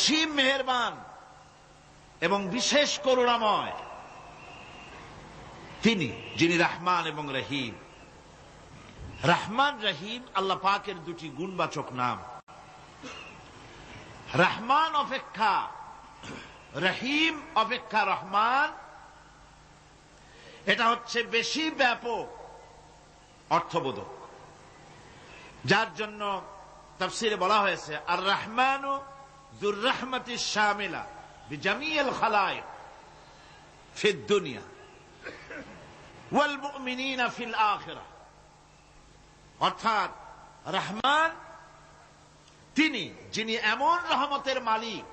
অসীম মেহেরবান এবং বিশেষ করুণাময় তিনি, যিনি রহমান এবং রহিম। রহমান রহিম আল্লাহ পাকের দুটি গুণবাচক নাম। রহমান অপেক্ষা রহিম অপেক্ষা রহমান, এটা হচ্ছে বেশি ব্যাপক অর্থবোধক, যার জন্য তাফসীরে বলা হয়েছে আর রহমানু যুর রাহমাতিশ শামিলা বিজামিল খালায়েক ফিদ দুনিয়া ওয়াল মুমিনিনা ফিল আখিরাহ। অর্থাৎ রহমান তিনি, যিনি এমন রহমতের মালিক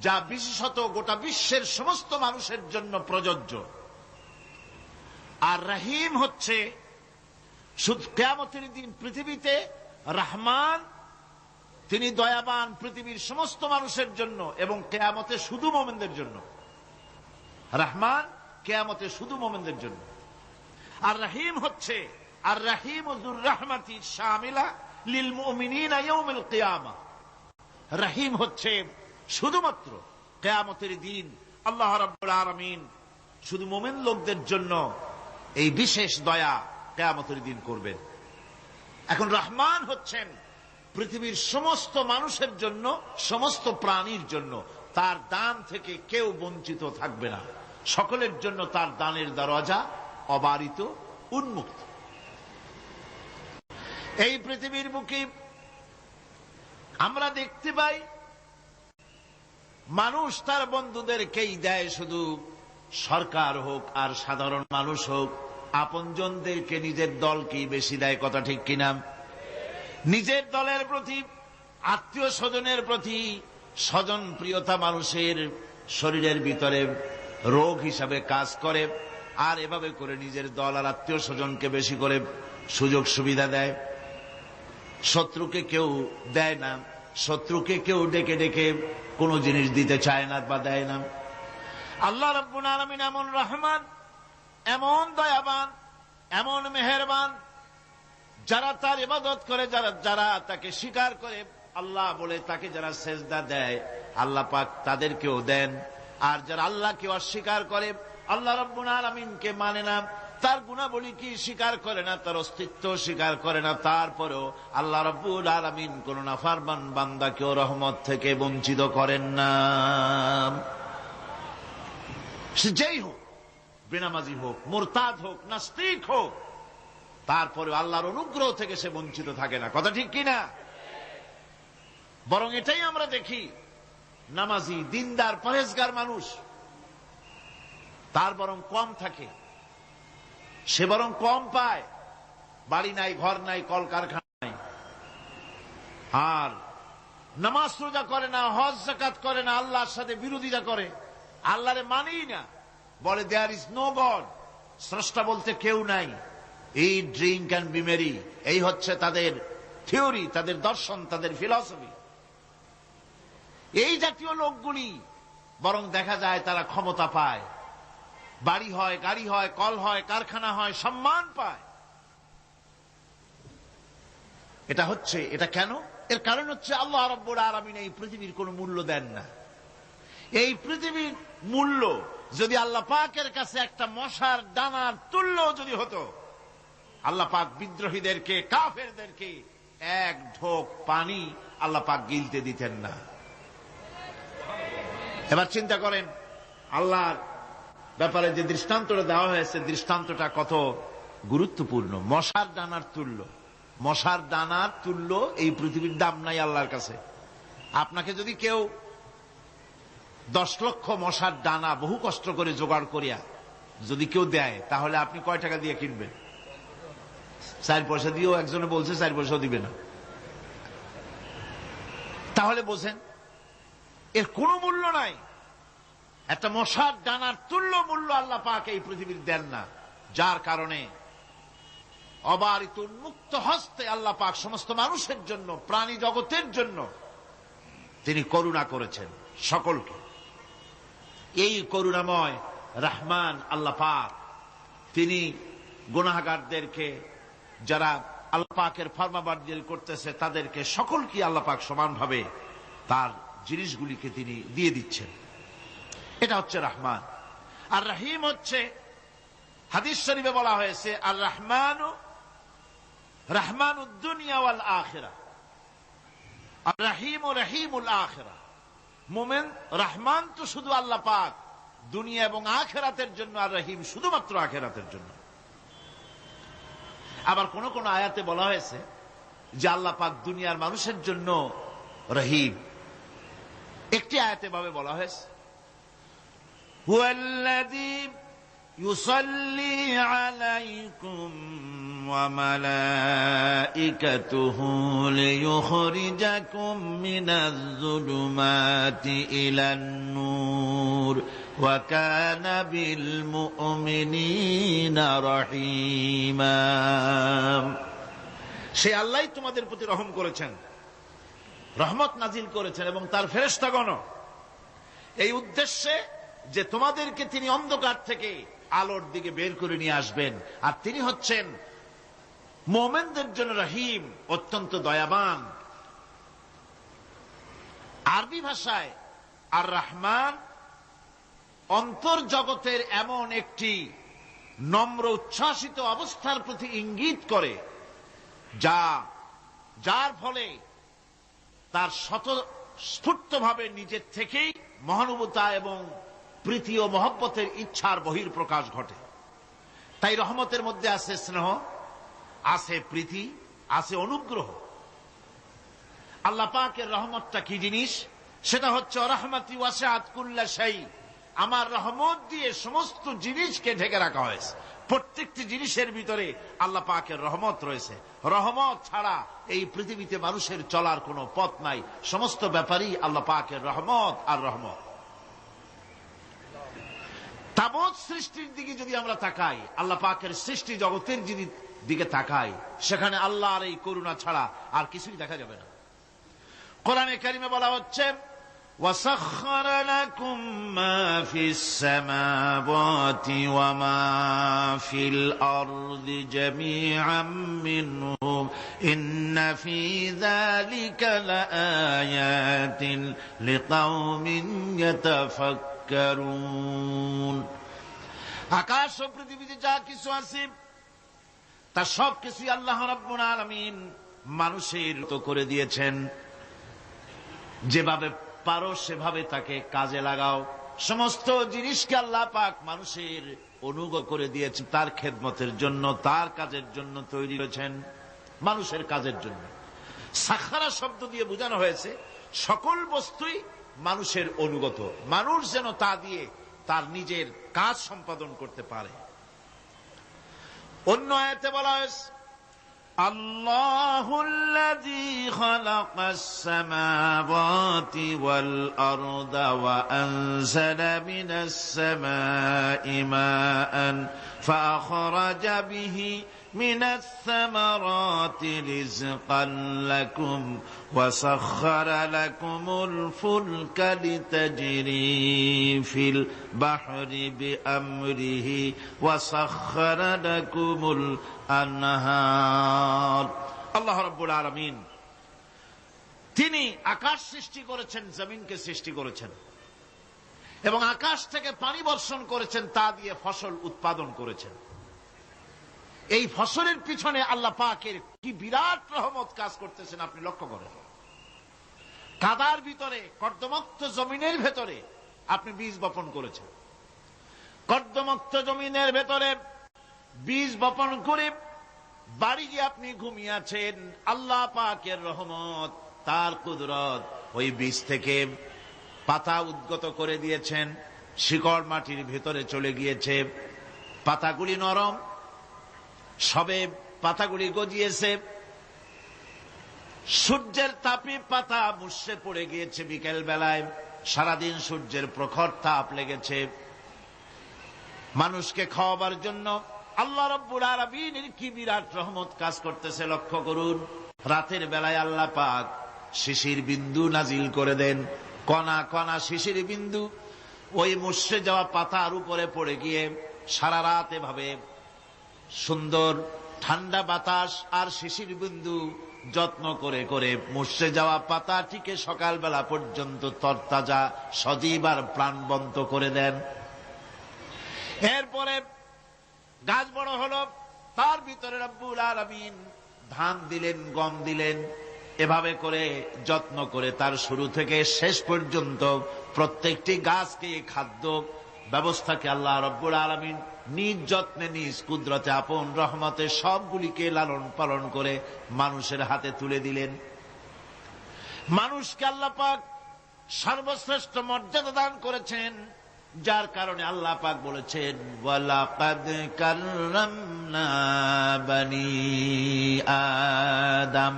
যা বিশেষত গোটা বিশ্বের সমস্ত মানুষের জন্য প্রযোজ্য। আর রহিম হচ্ছে শুধু কিয়ামতের দিন পৃথিবীতে রহমান তিনি দয়াবান পৃথিবীর সমস্ত মানুষের জন্য এবং কিয়ামতে শুধু মুমিনদের জন্য। রহমান কিয়ামতে শুধু মুমিনদের জন্য। আর রহিম হচ্ছে আর রহিম যুর রাহমাতি শামিলা লিল মুমিনিনা ইয়াউমিল কিয়ামা। রহিম হচ্ছে শুধুমাত্র কিয়ামতের দিন আল্লাহ রাব্বুল আলামিন শুধু মুমিন লোকদের জন্য এই বিশেষ দয়া কিয়ামতের দিন করবেন। এখন রহমান হচ্ছেন পৃথিবীর সমস্ত মানুষের জন্য, সমস্ত প্রাণীর জন্য। তার দান থেকে কেউ বঞ্চিত থাকবে না, সকলের জন্য তার দানের দরজা অবারিত, উন্মুক্ত। এই পৃথিবীর বুকে আমরা দেখতে পাই মানুষ তার বন্ধুদেরকেই দেয়, শুধু সরকার হোক আর সাধারণ মানুষ হোক আপনজনদেরকে নিজের দলকেই বেশি দেয়। কথা ঠিক কিনা? নিজের দলের প্রতি, আত্মীয় স্বজনের প্রতি স্বজন প্রিয়তা মানুষের শরীরের ভিতরে রোগ হিসাবে কাজ করে, আর এভাবে করে নিজের দল আর আত্মীয় স্বজনকে বেশি করে সুযোগ সুবিধা দেয়। শত্রুকে কেউ দেয় না, শত্রুকে কেউ ডেকে ডেকে কোনো জিনিস দিতে চায় না বা দেয় না। আল্লাহ রাব্বুল আলামিন এমন রহমান, এমন দয়াবান, এমন মেহেরবান, যারা তার ইবাদত করে, যারা তাকে স্বীকার করে, আল্লাহ বলে তাকে যারা সেজদা দেয় আল্লাহ পাক তাদেরকেও দেন। আর যারা আল্লাহকে অস্বীকার করে, আল্লাহ রাব্বুল আলামিনকে মানে না, তার গুণাবলী কি স্বীকার করে না, তার অস্তিত্ব স্বীকার করে না, তারপরেও আল্লাহ রাব্বুল আলামিন কোন নাফরমান বান্দাকেও রহমত থেকে বঞ্চিত করেন না। সে যেই হোক, বেনামাজি হোক, মুরতাদ হোক, নাস্তিক হোক, তারপরে আল্লাহর অনুগ্রহ থেকে সে বঞ্চিত থাকে না। কথা ঠিক কিনা? বরং এটাই আমরা দেখি, নামাজি, দিনদার, পরেজগার মানুষ তার বরং কম থাকে, সে বরং কম পায়। বাড়ি নাই, ঘর নাই, কলকারখানা নাই, আর নামাজ রোজা করে না, হজ যাকাত করে না, আল্লাহর সাথে বিরোধিতা করে, আল্লাহরে মানেই না, বলে দেয়ার ইজ নো গড, স্রষ্টা বলতে কেউ নাই। এই ড্রিঙ্ক অ্যান্ড বি মেরি, এই হচ্ছে তাদের থিওরি, তাদের দর্শন, তাদের ফিলসফি। এই জাতীয় লোকগুলি বরং দেখা যায় তারা ক্ষমতা পায়, বাড়ি হয়, গাড়ি হয়, কল হয়, কারখানা হয়, সম্মান পায়। এটা কেন? এর কারণ হচ্ছে আল্লাহ রাব্বুল আলামিন এই পৃথিবীর কোনো মূল্য দেন না। এই পৃথিবীর মূল্য যদি আল্লাহ পাকের কাছে একটা মশার দানার তুল্য যদি হতো, আল্লাহ পাক বিদ্রোহীদেরকে, কাফেরদেরকে এক ঢোক পানি আল্লাহ পাক গিলতে দিতেন না। এবার চিন্তা করেন, আল্লাহর ব্যাপারে যে দৃষ্টান্তটা দেওয়া হয়েছে, দৃষ্টান্তটা কত গুরুত্বপূর্ণ। মশার দানার তুল্য, মশার দানার তুল্য এই পৃথিবীর দাম নাই আল্লাহর কাছে। আপনাকে যদি কেউ 10 লক্ষ মশার দানা বহু কষ্ট করে জোগাড় করিয়া যদি কেউ দেয়, তাহলে আপনি কয় টাকা দিয়ে কিনবেন? 4 পয়সা দিয়েও একজনে বলছে 4 পয়সাও দিবে না। তাহলে বোঝেন এর কোনো মূল্য নাই। একটা মশার দানার তুল্য মূল্য আল্লাহ পাক এই পৃথিবীর দেন না, যার কারণে অবারিত উন্মুক্ত হস্তে আল্লাহ পাক সমস্ত মানুষের জন্য, প্রাণী জগতের জন্য তিনি করুণা করেছেন সকলকে। এই করুণাময় রহমান আল্লাহ পাক তিনি গুনাহগারদেরকে, যারা আল্লাহ পাকের ফরমাবরদারি করতেছে, তাদেরকে সকলকে আল্লাহ পাক সমানভাবে তার জিনিসগুলিকে তিনি দিয়ে দিচ্ছেন। এটা হচ্ছে রহমান। আর রহিম হচ্ছে, হাদিস শরীফে বলা হয়েছে, আর রহমানু রহমানুদ দুনিয়া ওয়াল আখিরা, আর রহিম ও রহিমুল আখিরা। মোমেন রহমান তো শুধু আল্লাহ পাক দুনিয়া এবং আখিরাতের জন্য, আর রহিম শুধুমাত্র আখিরাতের জন্য। আবার কোন কোন আয়াতে বলা হয়েছে যে আল্লাহ পাক দুনিয়ার মানুষের জন্য রহিম। একটি আয়াতে ভাবে বলা হয়েছে, হুয়াল্লাযী ইউসাল্লি আলাইকুম ওয়া মালাইকাতুহু লিইখরিজাকুম মিনাজ যুলুমাতি ইলান নূর ওয়া কানা বিল মুমিনিনা রহিমা। সে আল্লাহই তোমাদের প্রতি রহম করেছেন, রহমত নাজিল করেছেন, এবং তার ফেরেশতাগণ এই উদ্দেশ্যে যে তোমাদেরকে তিনি অন্ধকার থেকে আলোর দিকে বের করে নিয়ে আসবেন। আর তিনি হচ্ছেন মুমিনদের জন্য রহিম, অত্যন্ত দয়াবান। আরবি ভাষায় আর রহমান অন্তর্জগতের এমন একটি নম্র উচ্ছ্বাসিত অবস্থার প্রতি ইঙ্গিত করে, যার ফলে তার স্বতঃস্ফূর্তভাবে নিজের থেকেই মহানুভবতা এবং প্রীতি ও মহব্বতের ইচ্ছার বহির্প্রকাশ ঘটে। তাই রহমতের মধ্যে আছে স্নেহ, আছে প্রীতি, আছে অনুগ্রহ। আল্লাহ পাকের রহমতটা কি জিনিস? সেটা হচ্ছে রাহমাতি ওয়াসিআত কুল্লা শাই। আমার রহমত দিয়ে সমস্ত জিনিসকে ঢেকে রাখা হয়েছে। প্রত্যেকটি জিনিসের ভিতরে আল্লাহ পাকের রহমত রয়েছে। রহমত ছাড়া এই পৃথিবীতে মানুষের চলার কোনো পথ নাই। সমস্ত ব্যাপারই আল্লাহ পাকের রহমত আর রহমত। তাবৎ সৃষ্টির দিকে যদি আমরা তাকাই, আল্লাহ পাকের সৃষ্টি জগতের দিকে তাকাই, সেখানে আল্লাহর এই করুণা ছাড়া আর কিছুই দেখা যাবে না। কোরআনে কারিমে বলা হচ্ছে, وَسَخَّرَ لَكُم مَّا فِي السَّمَاوَاتِ وَمَا فِي الْأَرْضِ جَمِيعًا مِّنْهُ إِنَّ فِي ذَلِكَ لَآيَاتٍ لِقَوْمٍ يَتَفَكَّرُونَ। আকাশ ও পৃথিবীতে যা কিছু আছে তা সব কিছুই আল্লাহ রাব্বুল আলামিন মানুষের তো করে দিয়েছেন। যেভাবে পারো সেভাবে তাকে কাজে লাগাও। সমস্ত জিনিসকে আল্লাহ পাক মানুষের অনুগ্রহ করে দিয়েছেন, তার খেদমতের জন্য, তার কাজের জন্য তৈরি হয়েছেন, মানুষের কাজের জন্য। সাখারা শব্দ দিয়ে বোঝানো হয়েছে সকল বস্তুই মানুষের অনুগত, মানুষ যেন তা দিয়ে তার নিজের কাজ সম্পাদন করতে পারে। অন্য আয়াতে বলা হয়েছে, আল্লাহুল্লাযী খালাকাস সামাওয়াতি ওয়াল আরদা ওয়া আনজালা মিনাস সামাই মাআন ফাআখরাজা বিহি মিনাস সামারাতি রিজকান লাকুম ওয়া সাখখারা লাকুমুল ফুলকা লিতাজরি ফিল বাহরি বিআমরিহি ওয়া সাখখারা লাকুমুল আনহার। আল্লাহ রাব্বুল আলামিন তিনি আকাশ সৃষ্টি করেছেন, জমিনকে সৃষ্টি করেছেন, এবং আকাশ থেকে পানি বর্ষণ করেছেন, তা দিয়ে ফসল উৎপাদন করেছেন। এই ফসলের পিছনে আল্লাহ পাকের কি বিরাট রহমত কাজ করতেছেন আপনি লক্ষ্য করেন। কাদার ভিতরে, কর্দমাক্ত জমিনের ভেতরে আপনি বীজ বপন করেছেন। কর্দমাক্ত জমিনের ভেতরে বীজ বপন করে বাড়ি গিয়ে আপনি ঘুমিয়ে আছেন। আল্লাহ পাকের রহমত, তার কুদরত, ওই বীজ থেকে পাতা উদ্গত করে দিয়েছেন, শিকড় মাটির ভেতরে চলে গিয়েছে, পাতাগুলি নরম, সবে পাতাগুলি গজিয়েছে, সূর্যের তাপে পাতা মুষড়ে পড়ে গিয়েছে বিকেল বেলায়, সারাদিন সূর্যের প্রখর তাপ লেগেছে। মানুষকে খাওয়াবার জন্য আল্লাহ রাব্বুল আলামিনের কি বিরাট রহমত কাজ করতেছে লক্ষ্য করুন। রাতের বেলায় আল্লাহ পাক শিশির বিন্দু নাজিল করে দেন, কণা কণা শিশির বিন্দু ওই মুষড়ে যাওয়া পাতার উপরে পড়ে গিয়ে সারা রাত এভাবে সুন্দর ঠান্ডা বাতাস আর শিশির বিন্দু যত্ন করে করে মুষড়ে যাওয়া পাতাটিকে সকালবেলা পর্যন্ত তরতাজা সজীব আর প্রাণবন্ত করে দেন। এরপরে গাছ বড় হলো, তার ভিতরে রব্বুল আলামিন ধান দিলেন, গম দিলেন। এভাবে করে যত্ন করে তার শুরু থেকে শেষ পর্যন্ত প্রত্যেকটি গাছকে খাদ্য ব্যবস্থাকে আল্লাহ রব্বুল আলামিন নিজ যত্নে নিজ কুদরতে আপন রহমতে সবগুলিকে লালন পালন করে মানুষের হাতে তুলে দিলেন। মানুষকে আল্লাহ পাক সর্বশ্রেষ্ঠ মর্যাদা দান করেছেন, যার কারণে আল্লাহ পাক বলেছেন ওয়ালাকাদ কাররামনা বানি আদম,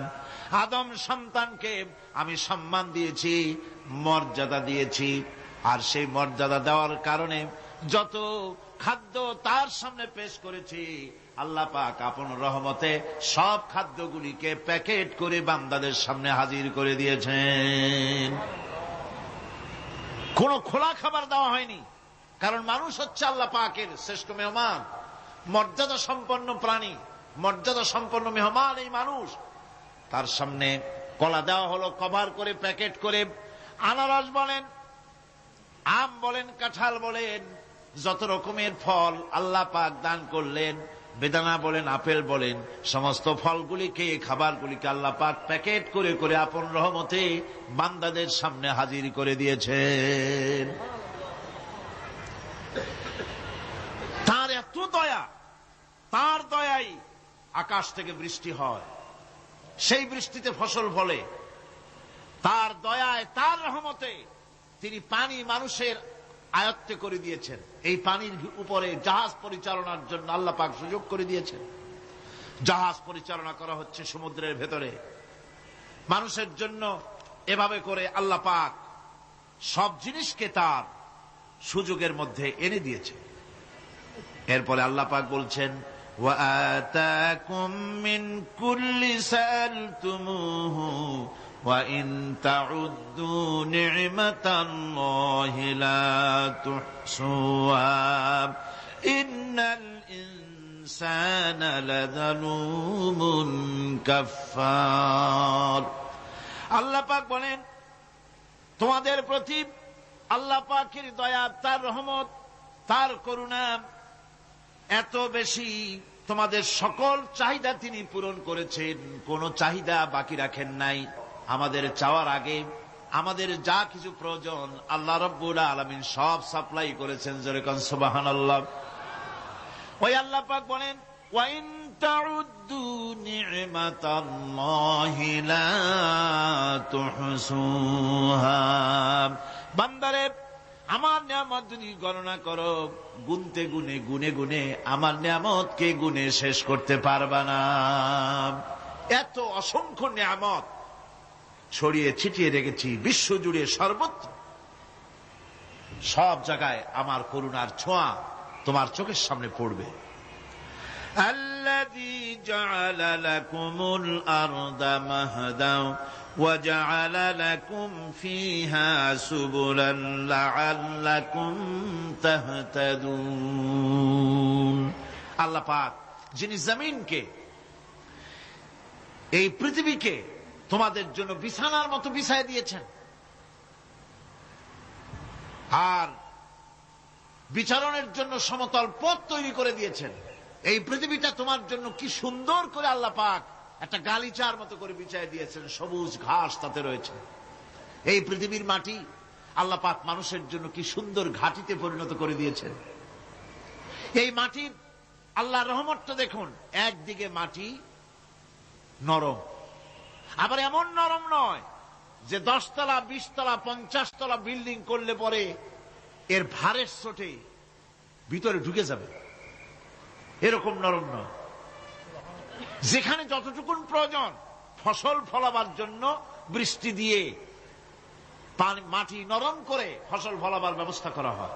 আদম সন্তানকে আমি সম্মান দিয়েছি, মর্যাদা দিয়েছি। আর সেই মর্যাদা দেওয়ার কারণে যত খাদ্য তার সামনে পেশ করেছি, আল্লাহ পাক আপন রহমতে সব খাদ্যগুলিকে প্যাকেট করে বান্দাদের সামনে হাজির করে দিয়েছেন। কোন খোলা খাবার দেওয়া হয়নি, কারণ মানুষ হচ্ছে আল্লাহ পাকের শ্রেষ্ঠ মেহমান, মর্যাদা সম্পন্ন প্রাণী, মর্যাদা সম্পন্ন মেহমান এই মানুষ। তার সামনে কলা দেওয়া হলো কভার করে, প্যাকেট করে। আনারস বলেন, আম বলেন, কাঁঠাল বলেন, যত রকমের ফল আল্লাহ পাক দান করলেন, বেদানা বলেন, আপেল বলেন, সমস্ত ফলগুলিকে, খাবারগুলিকে আল্লাহ পাক প্যাকেট করে করে আপন রহমতে বান্দাদের সামনে হাজির করে দিয়েছেন। তার এত দয়া, তার দয়াই আকাশ থেকে বৃষ্টি হয়, সেই বৃষ্টিতে ফসল ফলে। তার দয়ায়, তার রহমতে তিনি পানি মানুষের আয়ত্তে করে দিয়েছেন। এই পানির উপরে জাহাজ পরিচালনার জন্য আল্লাহ পাক সুযোগ করে দিয়েছেন। জাহাজ পরিচালনা করা হচ্ছে সমুদ্রের ভেতরে মানুষের জন্য। এভাবে করে আল্লাহ পাক সব জিনিসকে তার সুযোগের মধ্যে এনে দিয়েছে। এরপরে আল্লাহ পাক বলছেন ওয়াআতাকুম মিন কুল্লি সালতুমুহু ওয়া ইন তাউদ্দু নি'মাতাল্লাহি লা তুহসুহা ইন্নাল ইনসানা লাযালুমুন কাফফার। আল্লাহ পাক বলেন, তোমাদের প্রতি আল্লাহ পাকের দয়া, তার রহমত, তার করুণা এত বেশি, তোমাদের সকল চাহিদা তিনি পূরণ করেছেন, কোন চাহিদা বাকি রাখেন নাই। আমাদের চাওয়ার আগে আমাদের যা কিছু প্রয়োজন আল্লাহ রাব্বুল আলামিন সব সাপ্লাই করেছেন। যেরকম সুবহানাল্লাহ। ওই আল্লাহ পাক বলেন ওয়া ইন তাউদ্দু নি'মাতাল্লাহি লা তুহসুহা। বান্দারে, আমার নিয়ামত যদি গণনা করো, গুনতে গুনে গুনে গুনে আমার নিয়ামতকে গুনে শেষ করতে পারবা না। এত অসংখ্য নিয়ামত ছড়িয়ে ছিটিয়ে রেখেছি বিশ্ব জুড়ে, সর্বত্র সব জায়গায় আমার করুণার ছোঁয়া তোমার চোখের সামনে পড়বে। আল্লাযী জাআলা লাকুমুল আরদা মাহদাও ওয়া জাআলা লাকুম ফীহা সুবুলান লাআল্লাকুম তাহতাদুন। আল্লাহ পাক যিনি জমিনকে, এই পৃথিবীকে তোমাদের জন্য বিছানার মতো বিছায় দিয়েছেন, আর বিচরণের জন্য সমতল পথ তৈরি করে দিয়েছেন। এই পৃথিবীটা তোমার জন্য কি সুন্দর করে আল্লাহ পাক একটা গালিচার মতো করে বিছায় দিয়েছেন, সবুজ ঘাস তাতে রয়েছে। এই পৃথিবীর মাটি আল্লাহ পাক মানুষের জন্য কি সুন্দর ঘাটিতে পরিণত করে দিয়েছেন। এই মাটির আল্লাহ রহমতটা দেখুন, একদিকে মাটি নরম, আবার এমন নরম নয় যে 10 তলা 20 তলা 50 তলা বিল্ডিং করলে পরে এর ভারের চোটে ভিতরে ঢুকে যাবে, এরকম নরম নয়। যেখানে যতটুকুন প্রয়োজন ফসল ফলাবার জন্য বৃষ্টি দিয়ে মাটি নরম করে ফসল ফলাবার ব্যবস্থা করা হয়।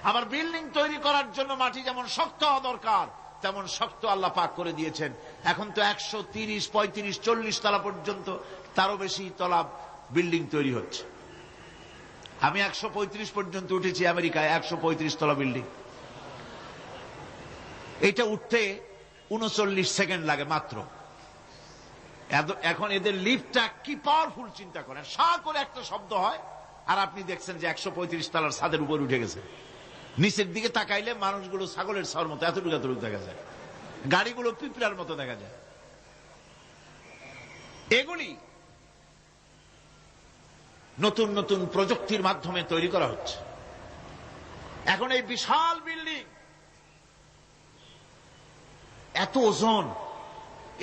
আবার বিল্ডিং তৈরি করার জন্য মাটি যেমন শক্ত হওয়া দরকার, তেমন শক্ত আল্লাহ পাক করে দিয়েছেন। এখন তো 130, 35, 40 তলা পর্যন্ত, তারও বেশি তলা বিল্ডিং তৈরি হচ্ছে। আমি 135 পর্যন্ত উঠেছি আমেরিকায়, 135 তলা বিল্ডিং। এটা উঠতে 39 সেকেন্ড লাগে মাত্র। এখন এদের লিফটটা কি পাওয়ারফুল চিন্তা করেন, সা করে একটা শব্দ হয় আর আপনি দেখছেন যে 135 তলার ছাদের উপর উঠে গেছে। নিচের দিকে তাকাইলে মানুষগুলো ছাগলের ছাওয়ার মতো এতটুকু এতটুকু দেখা যায়, গাড়িগুলো পিঁপড়ার মতো দেখা যায়। এগুলি নতুন নতুন প্রযুক্তির মাধ্যমে তৈরি করা হচ্ছে। এখন এই বিশাল বিল্ডিং, এত ওজন,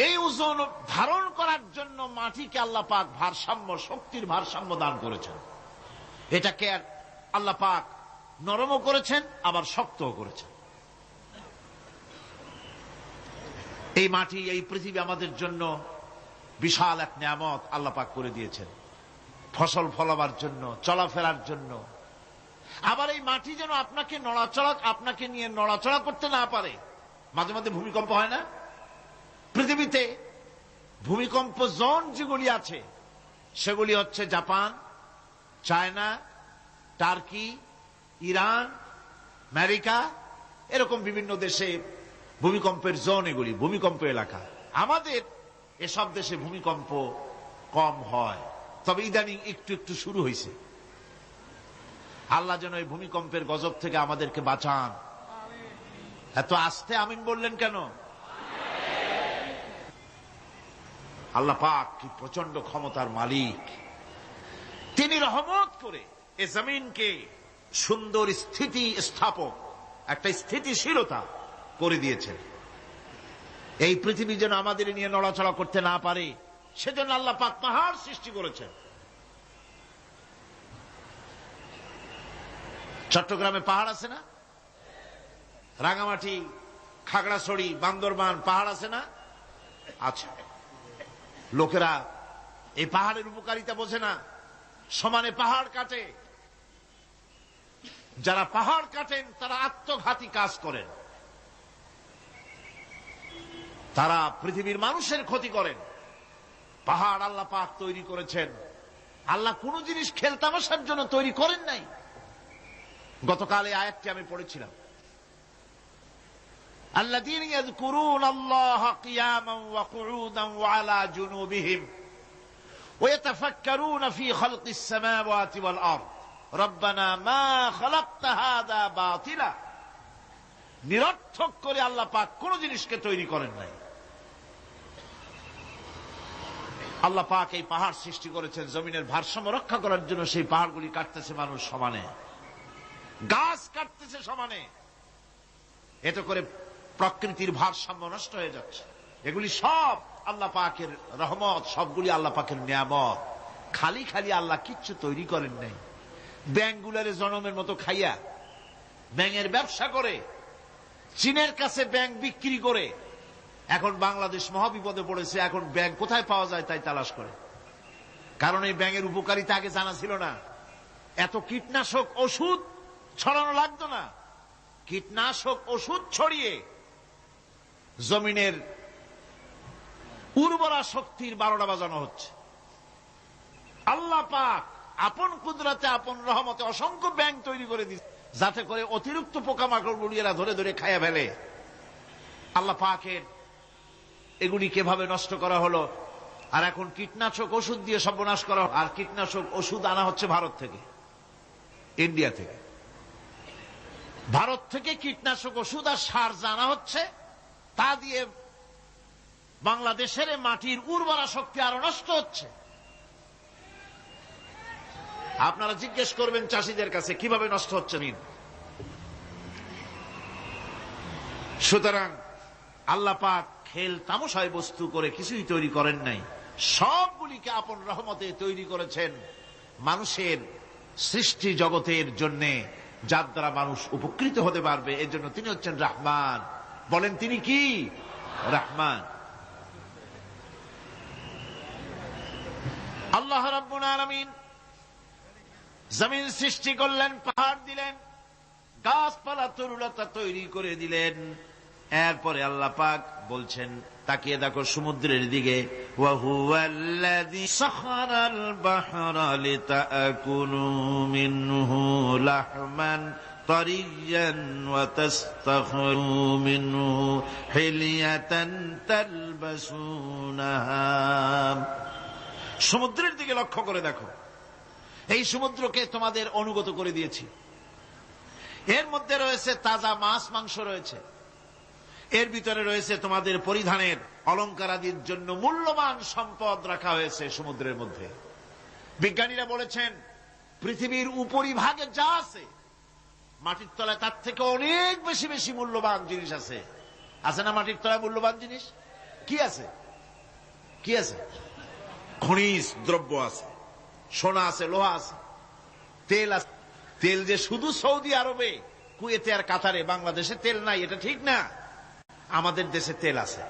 এই ওজন ধারণ করার জন্য মাটিকে আল্লাহ পাক ভারসাম্য, শক্তির ভারসাম্য দান করেছেন। এটাকে আল্লাহ পাক নরমও করেছেন আবার শক্তও করেছেন। এই মাটি, এই পৃথিবী আমাদের জন্য বিশাল এক নিয়ামত আল্লাহ পাক করে দিয়েছেন, ফসল ফলাবার জন্য, চলাফেরার জন্য। আবার এই মাটি যেন আপনাকে নিয়ে নড়াচড়া করতে না পারে। মাঝে মাঝে ভূমিকম্প হয় না? পৃথিবীতে ভূমিকম্প জোন যেগুলি আছে সেগুলি হচ্ছে Japan, China, turkey, Iran, America, এরকম বিভিন্ন দেশে ভূমিকম্পের জোন, এগুলি ভূমিকম্প এলাকা। আমাদের এসব দেশে ভূমিকম্প কম হয়, তবে ইদানিং একটু একটু শুরু হয়েছে। আল্লাহ যেন এই ভূমিকম্পের গজব থেকে আমাদেরকে বাঁচান। এত আস্তে আমিন বললেন কেন? আল্লাহ পাক কি প্রচন্ড ক্ষমতার মালিক। তিনি রহমত করে এ জমিনকে সুন্দর স্থিতি স্থাপক, একটা স্থিতিশীলতা করে দিয়েছেন। এই পৃথিবী যেন আমাদের নিয়ে নড়াচড়া করতে না পারে, সেজন্য আল্লাহ পাক পাহাড় সৃষ্টি করেছেন। চট্টগ্রামে পাহাড় আছে না? রাঙামাটি, খাগড়াছড়ি, বান্দরবান পাহাড় আছে না? আচ্ছা, লোকেরা এই পাহাড়ের উপকারিতা বোঝে না, সমানে পাহাড় কাটে। যারা পাহাড় কাটেন তারা আত্মঘাতী কাজ করেন, তারা পৃথিবীর মানুষের ক্ষতি করেন। পাহাড় আল্লাহ পাক তৈরি করেছেন। আল্লাহ কোন জিনিস খেলতামাশার জন্য তৈরি করেন নাই। গতকাল এই আয়াতটি আমি পড়েছিলাম, الذين يذكرون الله قياما وقعودا وعلى جنوبهم ويتفكرون في خلق السماوات والأرض ربنا ما خلقت هذا باطلا। নিরর্থক করে আল্লাহ পাক কোন জিনিসকে তৈরি করেন নাই। আল্লাহ পাক এই পাহাড় সৃষ্টি করেছেন জমিনের ভারসাম্য রক্ষা করার জন্য। সেই পাহাড়গুলি কাটতেছে মানুষ সমানে, গাছ কাটতেছে সমানে। এতে করে প্রকৃতির ভারসাম্য নষ্ট হয়ে যাচ্ছে। এগুলি সব আল্লাহ পাকের রহমত, সবগুলি আল্লাহ পাকের নিয়ামত। খালি খালি আল্লাহ কিচ্ছু তৈরি করেন নাই। ব্যাংকগুলারে জনমের মতো খাইয়া ব্যাঙের ব্যবসা করে, চীনের কাছে ব্যাংক বিক্রি করে এখন বাংলাদেশ মহাবিপদে পড়েছে। এখন ব্যাংক কোথায় পাওয়া যায় তাই তালাশ করে, কারণ এই ব্যাঙের উপকারিতা আগে জানা ছিল না। এত কীটনাশক ওষুধ ছড়ানো লাগতো না। কীটনাশক ওষুধ ছড়িয়ে জমিনের উর্বরা শক্তির 12টা বাজানো হচ্ছে। আল্লাহ পাক আপন কুদরতে, আপন রহমতে অসংখ্য ব্যাংক তৈরি করে দিচ্ছে, যাতে করে অতিরিক্ত পোকামাকড় গুলিয়েরা ধরে ধরে খাইয়া ফেলে। আল্লাহ পাকের এগুলি কিভাবে নষ্ট করা হলো। আর এখন কীটনাশক ওষুধ দিয়ে সর্বনাশ করা। আর কীটনাশক ওষুধ আনা হচ্ছে ভারত থেকে, ইন্ডিয়া থেকে। ভারত থেকে কীটনাশক ওষুধ আর সার জানা হচ্ছে, তা দিয়ে বাংলাদেশের মাটির উর্বরা শক্তি আরো নষ্ট হচ্ছে। আপনারা জিজ্ঞেস করবেন চাষীদের কাছে কিভাবে নষ্ট হচ্ছে। সুতরাং আল্লাহ পাক খেল তামাশায় বস্তু করে কিছুই তৈরি করেন নাই, সবগুলিকে আপন রহমতে তৈরি করেছেন মানুষের সৃষ্টি জগতের জন্য, যার দ্বারা মানুষ উপকৃত হতে পারবে। এর জন্য তিনি হচ্ছেন রহমান। বলেন তিনি কি? রহমান। আল্লাহ রাব্বুল আলামিন জমিন সৃষ্টি করলেন, পাহাড় দিলেন, গাছপালা তরুলতা তৈরি করে দিলেন। এরপরে আল্লাহ পাক বলছেন, তাকিয়ে দেখো সমুদ্রের দিকে, ওয়া হুয়াল্লাযী সাখারাল বাহরা লিতাকুলু মিনহু লাহমান طريا وتستخرجوا منه حلية تلبسونها। সমুদ্রের দিকে লক্ষ্য করে দেখো, এই সমুদ্রকে তোমাদের অনুগত করে দিয়েছি। এর মধ্যে রয়েছে তাজা মাছ মাংস রয়েছে, এর ভিতরে রয়েছে তোমাদের পরিধানের অলংকার আদির জন্য মূল্যবান সম্পদ রাখা হয়েছে সমুদ্রের মধ্যে। বিজ্ঞানীরা বলেছেন পৃথিবীর উপরিভাগে যা আছে মাটির তলায় তার থেকে অনেক বেশি বেশি মূল্যবান জিনিস আছে। আছে না মাটির তলায় মূল্যবান জিনিস? কি আছে? কি আছে? খনিজ দ্রব্য আছে, সোনা আছে, লোহা আছে, তেল আছে। তেল যে শুধু সৌদি আরবে, কুয়েতে আর কাতারে, বাংলাদেশে তেল নাই এটা ঠিক না। আমাদের দেশে তেল আছে,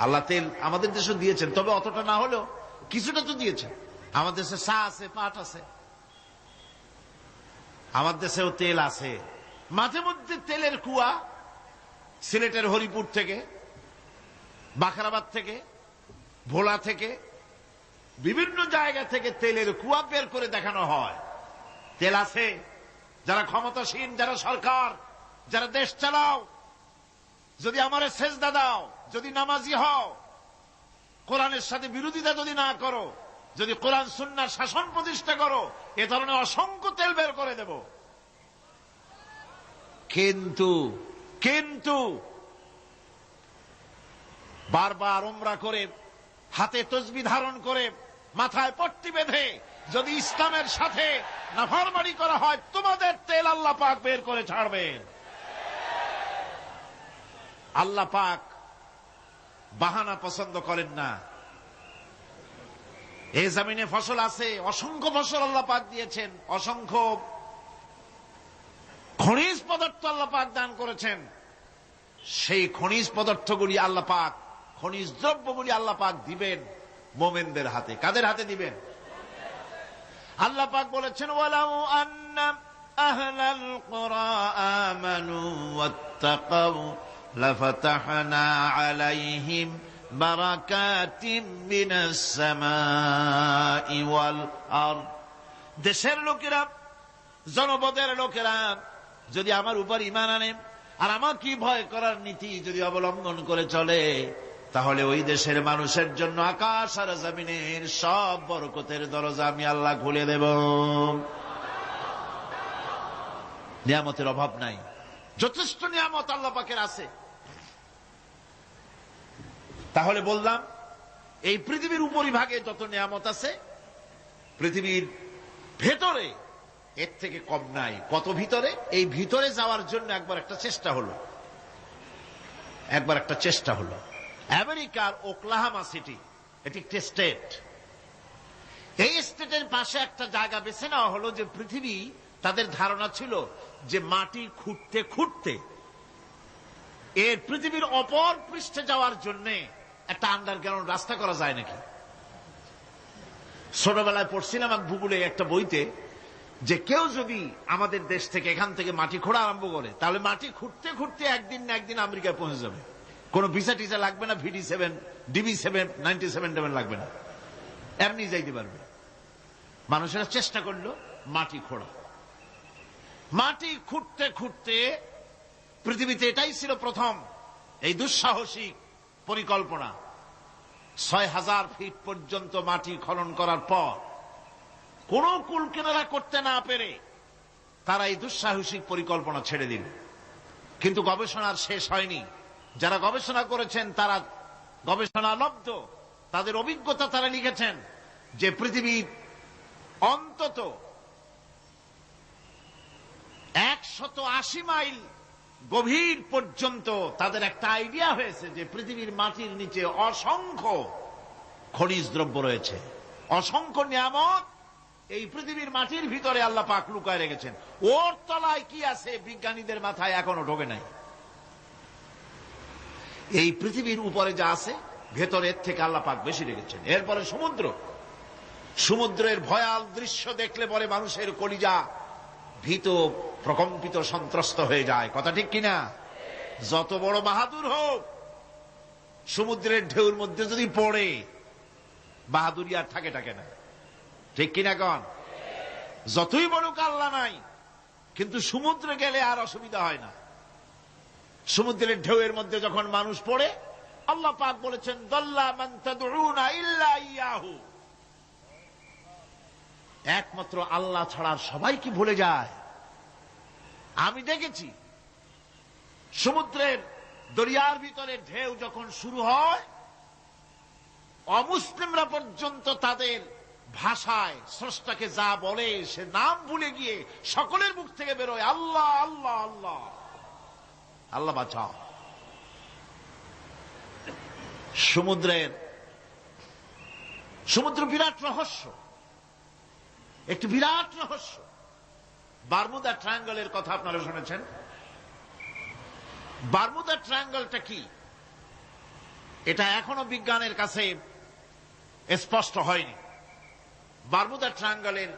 আল্লাহ তেল আমাদের দেশে দিয়েছেন, তবে অতটা না হলেও কিছুটা তো দিয়েছেন। আমাদের দেশে চা আছে, পাট আছে, আমার দেশেও তেল আছে। মাঝে মধ্যে তেলের কুয়া সিলেটের হরিপুর থেকে, বাখরাবাদ থেকে, ভোলা থেকে, বিভিন্ন জায়গা থেকে তেলের কুয়া বের করে দেখানো হয়। তেল আছে। যারা ক্ষমতাসীন, যারা সরকার, যারা দেশ চালাও, যদি আমারে সেজদা দাও, যদি নামাজি হও, কোরআনের সাথে বিরোধিতা যদি না করো, যদি কোরআন সুন্নাহর শাসন প্রতিষ্ঠা করো, এ ধরনের অসংখ্য তেল বের করে দেব। কিন্তু বারবার উমরা করে, হাতে তসবিহ ধারণ করে, মাথায় পট্টি বেঁধে যদি ইসলামের সাথে নাফরমানি করা হয়, তোমাদের তেল আল্লাহ পাক বের করে ছাড়বেন। আল্লাহ পাক বাহানা পছন্দ করেন না। এই জমিনে ফসল আছে, অসংখ্য ফসল আল্লাহ পাক দিয়েছেন, অসংখ্য খনিজ পদার্থ আল্লাহ পাক দান করেছেন। সেই খনিজ পদার্থগুলি আল্লাহ পাক, খনিজ দ্রব্যগুলি আল্লাহ পাক দিবেন মোমেনদের হাতে। কাদের হাতে দিবেন? আল্লাহ পাক বলেছেন, ওয়ালাউ আন্না আহলাল কুরা আমানু ওয়াত্তাকাউ লাফাতাহনা আলাইহিম বারাকাতিম মিনাস সামাই ওয়াল আরদ। দেশের লোকেরা, জনপদের লোকেরা যদি আমার উপর ঈমান আনে আর আমার কি ভয় করার নীতি যদি অবলম্বন করে চলে, তাহলে ওই দেশের মানুষের জন্য আকাশ আর জমিনের সব বরকতের দরজা আমি আল্লাহ খুলে দেব। নিয়ামতের অভাব নাই, যথেষ্ট নিয়ামত আল্লাহ পাকের আছে। তাহলে বললাম, এই পৃথিবীর উপরিভাগে যত নিয়ামত আছে, পৃথিবীর ভেতরে এর থেকে কম নাই। কত ভিতরে? এই ভিতরে যাওয়ার জন্য একবার একটা চেষ্টা হলো। আমেরিকার ওকলাহামা সিটি, এটি একটি স্টেট। এই স্টেটের পাশে একটা জায়গা বেছে নেওয়া হলো, যে পৃথিবী, তাদের ধারণা ছিল যে মাটি খুঁড়তে খুঁড়তে এর পৃথিবীর অপর পৃষ্ঠে যাওয়ার জন্য একটা আন্ডারগ্রাউন্ড রাস্তা করা যায় নাকি। ছোটবেলায় পড়ছিলাম এক ভূগোলে একটা বইতে, যে কেউ যদি আমাদের দেশ থেকে, এখান থেকে মাটি খোঁড়া আরম্ভ করে, তাহলে মাটি খুঁড়তে খুঁড়তে একদিন না একদিন আমেরিকায় পৌঁছে যাবে। কোনো ভিসা টিসা লাগবে না, VD7, DB7, 97 লাগবে না, এমনি যাইতে পারবে। মানুষেরা চেষ্টা করলো মাটি খোঁড়া। মাটি খুঁড়তে খুঁড়তে পৃথিবীতে এটাই ছিল প্রথম এই দুঃসাহসিক পরিকল্পনা। 6000 ফিট পর্যন্ত মাটি খনন করার পর কোন কুল কিনারা করতে না পেরে তারা এই দুঃসাহসিক পরিকল্পনা ছেড়ে দিল। কিন্তু গবেষণার শেষ হয়নি। যারা গবেষণা করেছেন তারা গবেষণালব্ধ, তাদের অভিজ্ঞতা তারা লিখেছেন যে পৃথিবীর অন্তত 180 মাইল গভীর পর্যন্ত তাদের একটা আইডিয়া হয়েছে যে পৃথিবীর মাটির নিচে অসংখ্য খনিজ দ্রব্য রয়েছে, অসংখ্য নিয়ামত এই পৃথিবীর মাটির ভিতরে আল্লাহ পাক লুকায় রেখেছেন। ওর তলায় কি আছে বিজ্ঞানীদের মাথায় এখনো ঢোকে নাই। এই পৃথিবীর উপরে যা আছে ভেতরের থেকে আল্লাহ পাক বেশি রেখেছেন। এরপরে সমুদ্রের ভয়াল দৃশ্য দেখলে পরে মানুষের কলিজা ভীত, প্রকম্পিত, সন্ত্রস্ত হয়ে যায়। কথা ঠিক কিনা? যত বড় বাহাদুর হোক, সমুদ্রের ঢেউর মধ্যে যদি পড়ে, বাহাদুরি আর থাকে না। ঠিক কিনা কন? যতই বড় আল্লাহ নাই, কিন্তু সমুদ্রে গেলে আর অসুবিধা হয় না। সমুদ্রের ঢেউয়ের মধ্যে যখন মানুষ পড়ে, আল্লাহ পাক বলেছেন দাল্লা মান তাদউনা ইল্লা ইয়াহু, একমাত্র আল্লাহ ছাড়া সবাই কি ভুলে যায়। আমি দেখেছি সমুদ্রের দরিয়ার ভিতরে ঢেউ যখন শুরু হয়, অমুসলিমরা পর্যন্ত তাদের ভাষায় স্রষ্টাকে যা বলে সে নাম ভুলে গিয়ে সকলের মুখ থেকে বেরোয় আল্লাহ আল্লাহ আল্লাহ। আল্লাহ বাঁচাও। সমুদ্র বিরাট রহস্য, একটি বিরাট রহস্য। বারমুদা ট্রায়াঙ্গলের কথা আপনারা শুনেছেন। বারমুদা ট্রায়াঙ্গলটা কি, এটা এখনো বিজ্ঞানের কাছে স্পষ্ট হয়নি। বারমুদা ট্রায়াঙ্গলের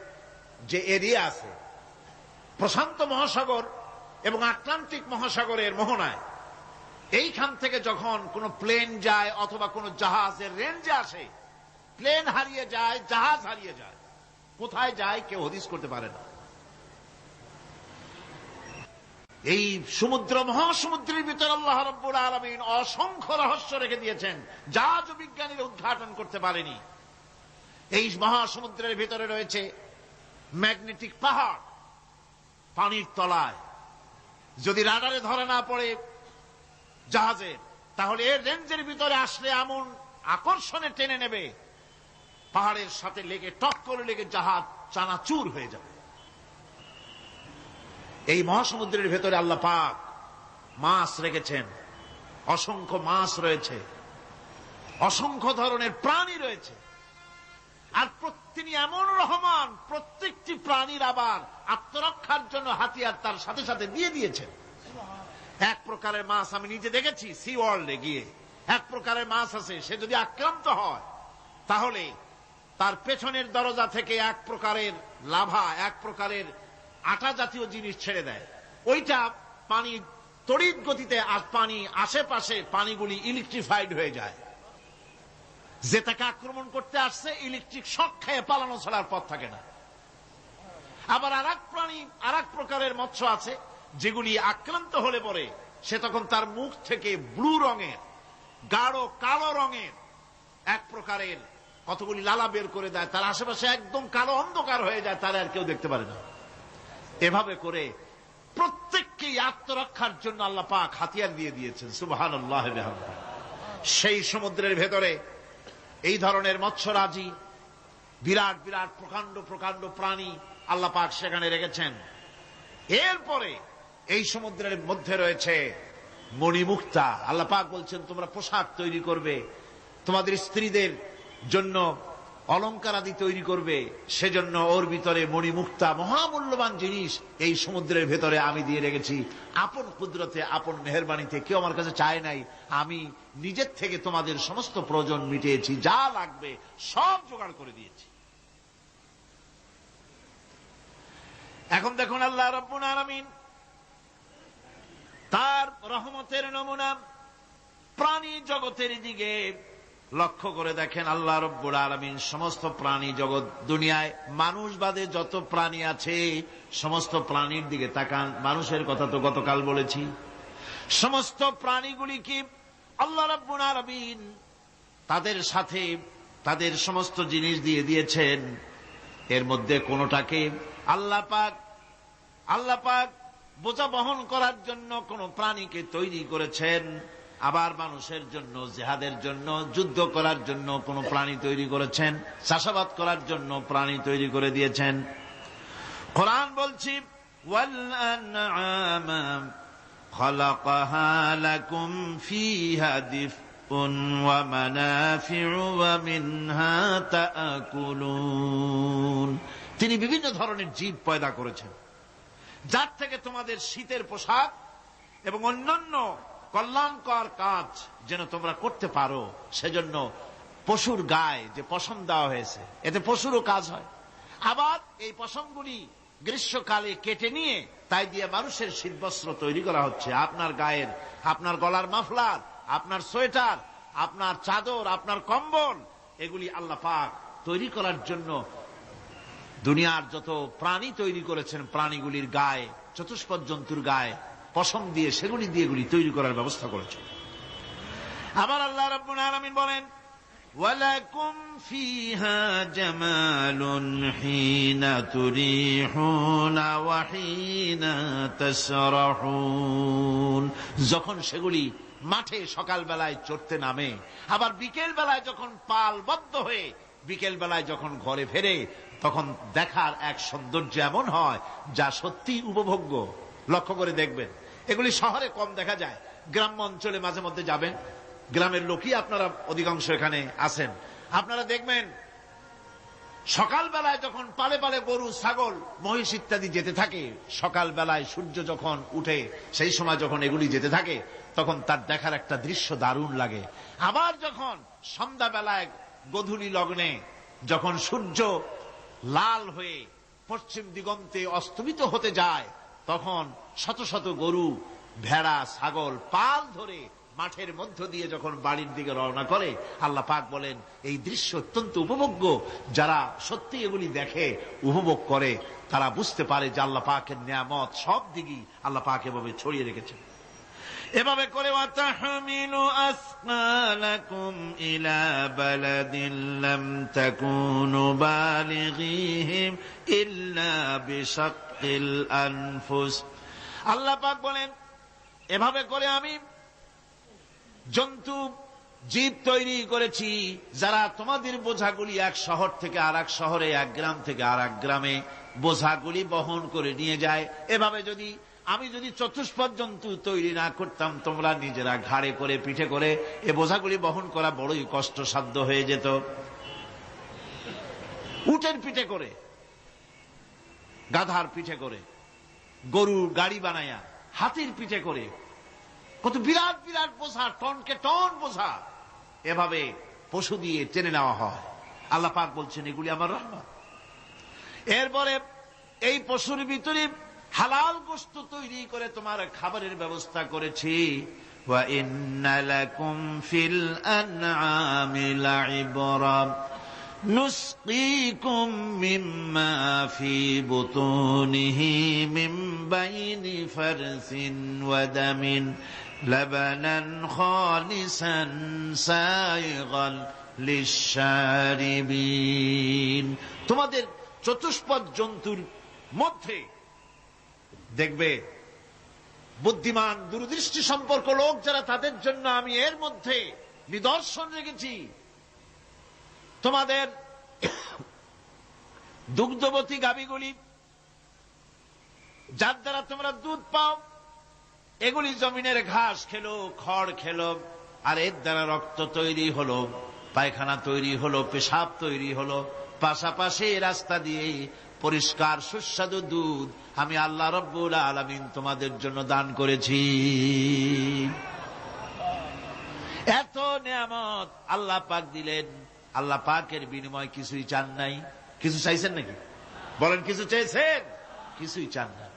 যে এরিয়া আছে, প্রশান্ত মহাসাগর এবং আটলান্টিক মহাসাগরের মোহনায়, এইখান থেকে যখন কোন প্লেন যায় অথবা কোন জাহাজের রেঞ্জে আসে, প্লেন হারিয়ে যায়, জাহাজ হারিয়ে যায়, কোথায় যায় কেউ হদিস করতে পারে না। এই সমুদ্র মহাসমুদ্রের ভিতরে আল্লাহ রাব্বুল আলামিন অসংখ্য রহস্য রেখে দিয়েছেন, যা আজও বিজ্ঞানীরা উদ্ঘাটন করতে পারেনি। এই মহাসমুদ্রের ভিতরে রয়েছে ম্যাগনেটিক পাহাড় পানির তলায়। যদি রাডারে ধরে না পড়ে জাহাজের, তাহলে এর রেঞ্জের ভিতরে আসলে এমন আকর্ষণে টেনে নেবে, পাহাড়ের সাথে লেগে টক করে লেগে জাহাজ চানাচুর হয়ে যাবে। এই মহাসমুদ্রের ভেতরে আল্লাহ পাক মাছ রেখেছেন, অসংখ্য মাছ রয়েছে, অসংখ্য ধরনের প্রাণী রয়েছে। আর তিনি এমন রহমান, প্রত্যেকটি প্রাণীর আবার আত্মরক্ষার জন্য হাতিয়ার তার সাথে সাথে দিয়ে দিয়েছেন। এক প্রকারের মাছ আমি নিজে দেখেছি সি ওয়ার্ল্ডে গিয়ে, এক প্রকারের মাছ আছে, সে যদি আক্রান্ত হয় তাহলে তার পেছনের দরজা থেকে এক প্রকারের লাভা, এক প্রকারের আটা জাতীয় জিনিস ছেড়ে দেয়। ওইটা পানি তড়িৎ গতিতে, আর পানি আশেপাশে পানিগুলি ইলেকট্রিফাইড হয়ে যায়। যে তাকে আক্রমণ করতে আসছে ইলেকট্রিক শক খেয়ে পালানো ছাড়ার পথ থাকে না। আবার আর এক প্রকারের মৎস্য আছে যেগুলি আক্রান্ত হলে পরে সে তখন তার মুখ থেকে ব্লু রঙের, গাঢ় কালো রঙের এক প্রকারের কতগুলি লালা বের করে দেয়, তার আশেপাশে একদম কালো অন্ধকার হয়ে যায়, তারা আর কেউ দেখতে পারে না। এভাবে করে প্রত্যেককেই আত্মরক্ষার জন্য আল্লাহ পাক হাতিয়ার দিয়ে দিয়েছেন। সুবহানাল্লাহ। সেই সমুদ্রের ভেতরে এই ধরনের মৎস্যরাজি, বিরাট বিরাট প্রকাণ্ড প্রকাণ্ড প্রাণী আল্লাহ পাক সেখানে রেখেছেন। এরপরে এই সমুদ্রের মধ্যে রয়েছে মণিমুক্তা। আল্লাহ পাক বলছেন তোমরা পোশাক তৈরি করবে, তোমাদের স্ত্রীদের জন্য অলংকার আদি তৈরি করবে, সেজন্য ওর ভিতরে মণিমুক্তা মহামূল্যবান জিনিস এই সমুদ্রের ভেতরে আমি দিয়ে রেখেছি। আপন কুদরতে, আপন মেহেরবানিতে, কেউ আমার কাছে চায় নাই, আমি নিজের থেকে তোমাদের সমস্ত প্রয়োজন মিটিয়েছি, যা লাগবে সব জোগাড় করে দিয়েছি। এখন দেখুন আল্লাহ রাব্বুল আলামিন তার রহমতের নমুনা প্রাণী জগতের দিকে লক্ষ্য করে দেখেন। আল্লাহ রাব্বুল আলামিন সমস্ত প্রাণী জগৎ, দুনিয়ায় মানুষ বাদে যত প্রাণী আছে সমস্ত প্রাণীর দিকে তাকান। মানুষের কথা তো গতকাল বলেছি। সমস্ত প্রাণীগুলি কি আল্লাহ রাব্বুল আলামিন তাদের সাথে তাদের সমস্ত জিনিস দিয়ে দিয়েছেন। এর মধ্যে কোনটাকে আল্লাহ পাক বোঝা বহন করার জন্য কোন প্রাণীকে তৈরি করেছেন, আবার মানুষের জন্য, জিহাদের জন্য, যুদ্ধ করার জন্য কোন প্রাণী তৈরি করেছেন, চাষাবাদ করার জন্য প্রাণী তৈরি করে দিয়েছেন। কোরআন বলছি ওয়াল আনআমা খালাকাহা লাকুম ফিহা দিফউন ওয়া মানাফিউ ওয়া মিনহা তাআকুলুন। তিনি বিভিন্ন ধরনের জীব পয়দা করেছেন, যার থেকে তোমাদের শীতের পোশাক এবং অন্যান্য কল্যাণকর কাজ যেন তোমরা করতে পারো, সেজন্য পশুর গায়ে যে পশম দেওয়া হয়েছে, এতে পশুরও কাজ হয়। আবার এই পশমগুলি গ্রীষ্মকালে কেটে নিয়ে তাই দিয়ে মানুষের শীতবস্ত্র তৈরি করা হচ্ছে। আপনার গায়ের, আপনার গলার মাফলার, আপনার সোয়েটার, আপনার চাদর, আপনার কম্বল, এগুলি আল্লাহ পাক তৈরি করার জন্য দুনিয়ার যত প্রাণী তৈরি করেছেন, প্রাণীগুলির গায়ে, চতুষ্পদ জন্তুর গায়ে পশম দিয়ে, সেগুলি দিয়ে এগুলি তৈরি করার ব্যবস্থা করেছেন। আবার আল্লাহ রাব্বুল আলামিন বলেন, ওয়ালাকুম ফিহা জামালুন হিনা তুরিহুনা ওয়া হিনা তাসরাহুন। যখন সেগুলি মাঠে সকাল বেলায় চড়তে নামে, আবার বিকেল বেলায় যখন পালবদ্ধ হয়ে বিকেল বেলায় যখন ঘরে ফেরে, তখন দেখার এক সৌন্দর্য এমন হয় যা সত্যি উপভোগ্য। লক্ষ্য করে দেখবেন, এগুলি শহরে কম দেখা যায়, গ্রাম্য অঞ্চলে মাঝে মধ্যে যাবেন, গ্রামের লোকই আপনারা অধিকাংশ এখানে আছেন, আপনারা দেখবেন সকাল বেলায় যখন পালে পালে গরু, ছাগল, মহিষ ইত্যাদি যেতে থাকে, সকাল বেলায় সূর্য যখন উঠে সেই সময় যখন এগুলি যেতে থাকে, তখন তার দেখার একটা দৃশ্য দারুণ লাগে। আবার যখন সন্ধ্যা বেলায় গোধূলি লগ্নে যখন সূর্য লাল হয়ে পশ্চিম দিগন্তে অস্তমিত হতে যায়, তখন শত শত গরু, ভেড়া, ছাগল পাল ধরে মাঠের মধ্য দিয়ে যখন বাড়ির দিকে রওনা করে, আল্লাহ পাক বলেন এই দৃশ্য অত্যন্ত উপভোগ্য। যারা সত্যি এগুলি দেখে, উপভোগ করে, তারা বুঝতে পারে যে আল্লাহ পাকের নিয়ামত সব দিকেই আল্লাহ পাক এভাবে ছড়িয়ে রেখেছেন। এভাবে করে ওয়াতাহমিলু আসকালাকুম ইলা বালাদিন লাম তাকুনু বালিগিহিম ইল্লা বিশাক্কিল আনফুস। আল্লাহ পাক বলেন, এভাবে করে আমি জন্তু, জীব তৈরি করেছি যারা তোমাদের বোঝাগুলি এক শহর থেকে আর এক শহরে, এক গ্রাম থেকে আর এক গ্রামে বোঝাগুলি বহন করে নিয়ে যায়। এভাবে আমি যদি চতুষ্পদ জন্তু তৈরি না করতাম, তোমরা নিজেরা ঘাড়ে করে, পিঠে করে এ বোঝাগুলি বহন করা বড়ই কষ্টসাধ্য হয়ে যেত। উটের পিঠে করে, গাধার পিঠে করে, গরুর গাড়ি বানায়া, হাতির পিঠে করে, কত বিরাট বিরাট বোঝা, টনকে টন বোঝা এভাবে পশু দিয়ে টেনে নেওয়া হয়। আল্লাহ পাক বলছেন এগুলি আমার রহমত। এরপরে এই পশুর ভিতরে হালাল গোশত তৈরি করে তোমার খাবারের ব্যবস্থা করেছি। ওয়া ইন্না লাকুম ফিল আনআমি লাইবরা নুসকিকুম মিম্মা ফি বুতুনিহি মিন বাইনি ফারসিন ওয়া দামিন লাবানান খালিসান সাইগান লিশশারিবিন। তোমাদের চতুষ্পদ জন্তুর মধ্যে দেখবে বুদ্ধিমান, দূরদৃষ্টি সম্পর্ক লোক যারা, তাদের জন্য আমি এর মধ্যে নিদর্শন রেখেছি। তোমাদের দুগ্ধবতী গাভীগুলি, যার দ্বারা তোমরা দুধ পাও, এগুলি জমিনের ঘাস খেলো, খড় খেলো, আর এর দ্বারা রক্ত তৈরি হলো, পায়খানা তৈরি হলো, পেশাব তৈরি হলো, পাশাপাশি রাস্তা দিয়ে পরিষ্কার সুস্বাদু দুধ আমি আল্লাহ রব্বুল আলামিন তোমাদের জন্য দান করেছি। এত নিয়ামত আল্লাহ পাক দিলেন, আল্লাহ পাকের বিনিময় কিছুই চান নাই। কিছু চাইছেন নাকি? বলেন, কিছু চেয়েছেন? কিছুই চান না।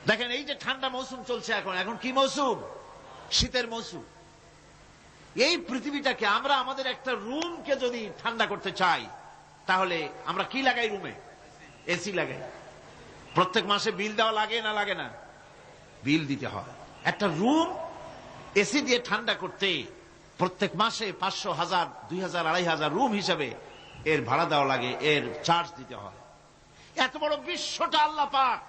দেখেন, এই যে ঠান্ডা মৌসুম চলছে, এখন কি মৌসুম? শীতের মৌসুম। এই পৃথিবীটাকে আমরা, আমাদের একটা রুমকে যদি ঠান্ডা করতে চাই, তাহলে আমরা কি লাগাই? রুমে এসি লাগাই। প্রত্যেক মাসে বিল দেওয়া লাগে না লাগে না? বিল দিতে হয়। একটা রুম এসি দিয়ে ঠান্ডা করতে প্রত্যেক মাসে 500, 1000, 2000, 2500 রুম হিসাবে এর ভাড়া দেওয়া লাগে, এর চার্জ দিতে হয়। এত বড় বিশ্বটা আল্লাহ পাক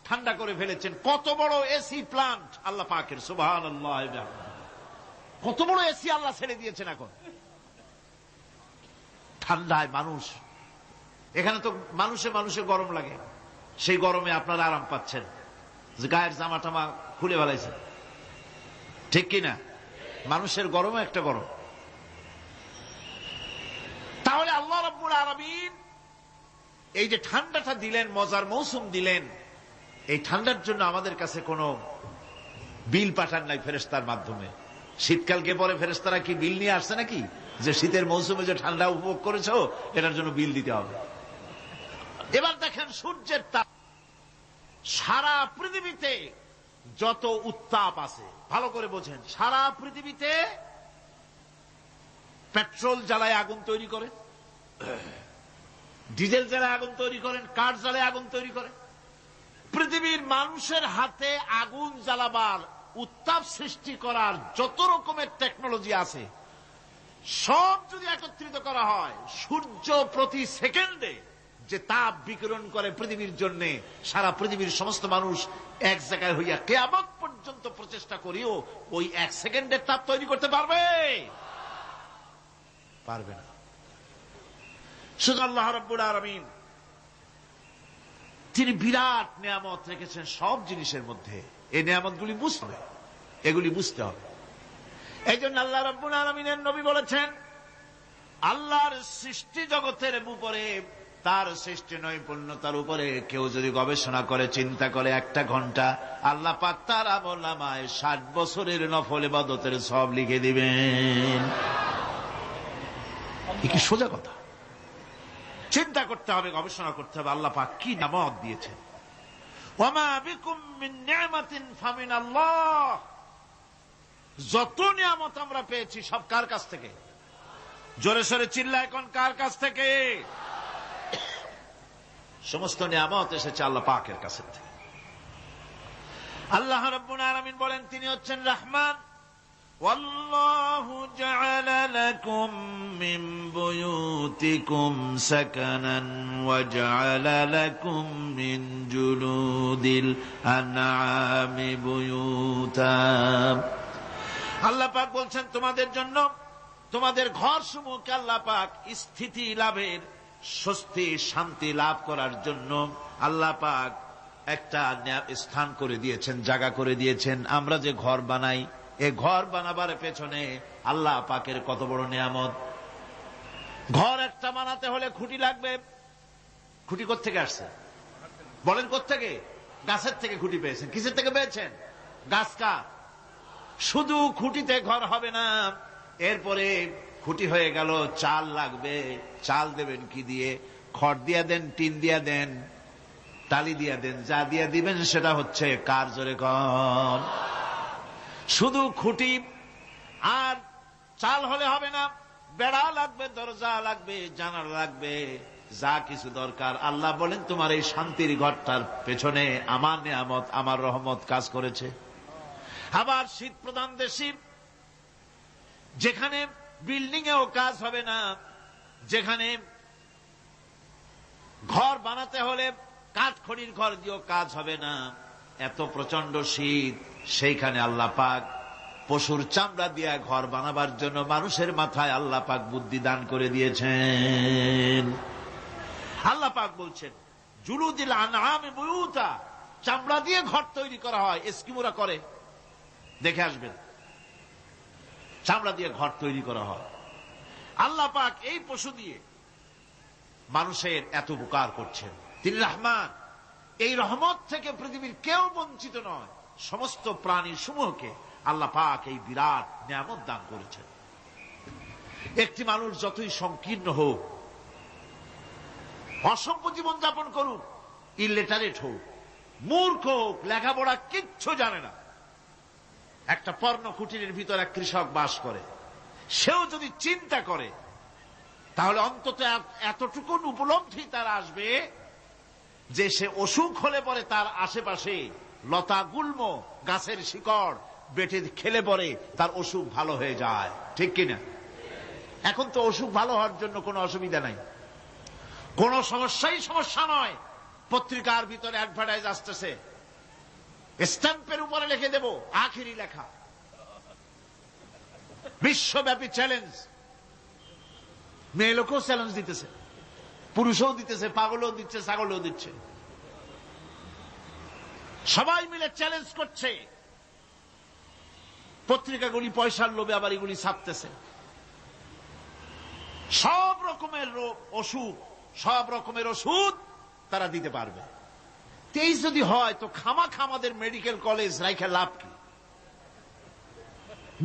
ঠান্ডা করে ফেলেছেন। কত বড় এসি প্লান্ট আল্লাহ পাকের, সুবহানাল্লাহ। কত বড় এসি আল্লাহ ছেড়ে দিয়েছেন এখন। ঠান্ডায় মানুষ, এখানে তো মানুষে গরম লাগে, সেই গরমে আপনারা আরাম পাচ্ছেন, যে গায়ের জামা টামা খুলে ফেলাইছেন, ঠিক কিনা? মানুষের গরমে একটা গরম। তাহলে আল্লাহ রাব্বুল আলামিন এই যে ঠান্ডাটা দিলেন, মজার মৌসুম দিলেন, এই ঠান্ডার জন্য আমাদের কাছে কোনো বিল পাঠান নাই ফেরেশতার মাধ্যমে। শীতকালকে পরে ফেরেশতারা কি বিল নিয়ে আসছে নাকি, যে শীতের মৌসুমে যে ঠান্ডা উপভোগ করেছো এটার জন্য বিল দিতে হবে? এবার দেখেন সূর্যের তাপ, সারা পৃথিবীতে যত উত্তাপ আছে, ভালো করে বোঝেন, সারা পৃথিবীতে পেট্রোল জ্বালায় আগুন তৈরি করে, ডিজেল জ্বালে আগুন তৈরি করেন, কাঠ জ্বালে আগুন তৈরি করেন। পৃথিবীর মানুষের হাতে আগুন জ্বালাবার, উত্তাপ সৃষ্টি করার যত রকমের টেকনোলজি আছে, সব যদি একত্রিত করা হয়, সূর্য প্রতি সেকেন্ডে যে তাপ বিকিরণ করে পৃথিবীর জন্য, সারা পৃথিবীর সমস্ত মানুষ এক জায়গায় হইয়া কিয়ামত পর্যন্ত প্রচেষ্টা করিও ওই এক সেকেন্ডের তাপ তৈরি করতে পারবে? পারবে না। শুধু আল্লাহ রাব্বুল আলামিন তিনি বিরাট নিয়ামত রেখেছেন সব জিনিসের মধ্যে। এই নিয়ামতগুলি বুঝতে হবে, এগুলি বুঝতে হবে। এই জন্য আল্লাহ রাব্বুল আলামিনের নবী বলেছেন, আল্লাহর সৃষ্টি জগতের উপরে, তার সৃষ্টি নৈপুণ্যতার উপরে কেউ যদি গবেষণা করে, চিন্তা করে 1 ঘন্টা, আল্লাহ পাক তার আমলনামায় 60 বছরের নফল ইবাদতের সওয়াব লিখে দিবেন। কি সোজা কথা। চিন্তা করতে হবে, গবেষণা করতে হবে আল্লাহ পাক কি নিয়ামত দিয়েছেন। ওয়ামা বিকুম মিন নি'মাতিন ফামিনাল্লাহ। যত নিয়ামত আমরা পেয়েছি সব কার কাছ থেকে? জোরে সোরে চিল্লায় কোন কার কাছ থেকে? সমস্ত নিয়ামত এসেছে আল্লাহ পাকের কাছ থেকে। আল্লাহ রাব্বুল আলামিন বলেন তিনি হচ্ছেন রহমান। ওয়াল্লাহু জাআলা লাকুম মিন বুয়ুতিকুম সাকানান ওয়া জাআলা লাকুম মিন জুলুদিল আনআমি বুয়ুতা। আল্লাহ পাক বলছেন তোমাদের জন্য, তোমাদের ঘরসমূহকে আল্লাহ পাক স্থিতি লাভের, স্বস্তি শান্তি লাভ করার জন্য আল্লাহ পাক একটা স্থান করে দিয়েছেন, জায়গা করে দিয়েছেন। আমরা যে ঘর বানাই, এই ঘর বানাবার পেছনে আল্লাহ পাকের কত বড় নিয়ামত। ঘর একটা বানাতে হলে খুঁটি লাগবে। খুঁটি কোত্থেকে আসছে বলেন? কোত্থেকে? গাছের থেকে খুঁটি পেয়েছেন। কিসের থেকে পেয়েছেন? গাছ কা। শুধু খুঁটিতে ঘর হবে না, এরপরে খুঁটি হয়ে গেল, চাল লাগবে। চাল দেবেন কি দিয়ে? খড় দিয়া দেন, টিন দিয়া দেন, টালি দিয়া দেন, যা দিয়া দিবেন সেটা হচ্ছে কার? জোরে কম। শুধু খুঁটি আর চাল হলে হবে না, বেড়া লাগবে, দরজা লাগবে, জানালা লাগবে, যা কিছু দরকার। আল্লাহ বলেন তোমার এই শান্তির ঘরটার পেছনে আমার নিয়ামত, আমার রহমত কাজ করেছে। আবার শীত প্রধান দেশে যেখানে বিল্ডিং এও কাজ হবে না, যেখানে ঘর বানাতে হলে কাঠখড়ির ঘর দিয়েও কাজ হবে না, এত প্রচন্ড শীত, সেইখানে আল্লাহ পাক পশুর চামড়া দিয়ে ঘর বানাবার জন্য মানুষের মাথায় আল্লাহ পাক বুদ্ধি দান করে দিয়েছেন। আল্লাহ পাক বলছেন জুলুদিল আনআমি বুয়ুতা, চামড়া দিয়ে ঘর তৈরি করা হয়। এস্কিমোরা করে, দেখে আসবেন, চামড়া দিয়ে ঘর তৈরি করা হয়। আল্লাহ পাক এই পশু দিয়ে মানুষের এত উপকার করছেন। তিনি রহমান। এই রহমত থেকে পৃথিবীর কেউ বঞ্চিত নয়। সমস্ত প্রাণী সমূহকে আল্লাহ পাক এই বিরাট নিয়ামত দান করেছেন। একটি মানুষ যতই সংকীর্ণ হোক, অসভ্য জীবন যাপন করুক, ইলিটারেট হোক, মূর্খ হোক, লেখাপড়া কিচ্ছু জানে না, একটা পর্ণ কুটিরের ভিতর এক কৃষক বাস করে, সেও যদি চিন্তা করে তাহলে অন্তত এতটুকু উপলব্ধি তার আসবে যে সে অসুখ হলে পরে তার আশেপাশে লতা গুল্ম, গাছের শিকড় বেটে খেলে পরে তার অসুখ ভালো হয়ে যায়। ঠিক কিনা? এখন তো অসুখ ভালো হওয়ার জন্য কোনো অসুবিধা নাই, কোনো সমস্যাই সমস্যা নয়। পত্রিকার ভিতরে অ্যাডভার্টাইজ আসতেছে, স্ট্যাম্পের উপরে লিখে দেব, আখেরি লেখা, বিশ্বব্যাপী চ্যালেঞ্জ। মেয়ে লোকও চ্যালেঞ্জ দিতেছে, পুরুষও দিতেছে, পাগলও দিচ্ছে, ছাগলও দিচ্ছে, সবাই মিলে চ্যালেঞ্জ করছে। পত্রিকাগুলি পয়সার লোভে আবার এগুলি ছাপতেছে। সব রকমের রোগ, অসুখ, সব রকমের ওষুধ তারা দিতে পারবে। 23 যদি হয় তো খামাখা আমাদের মেডিকেল কলেজ রাইখা লাভ কি?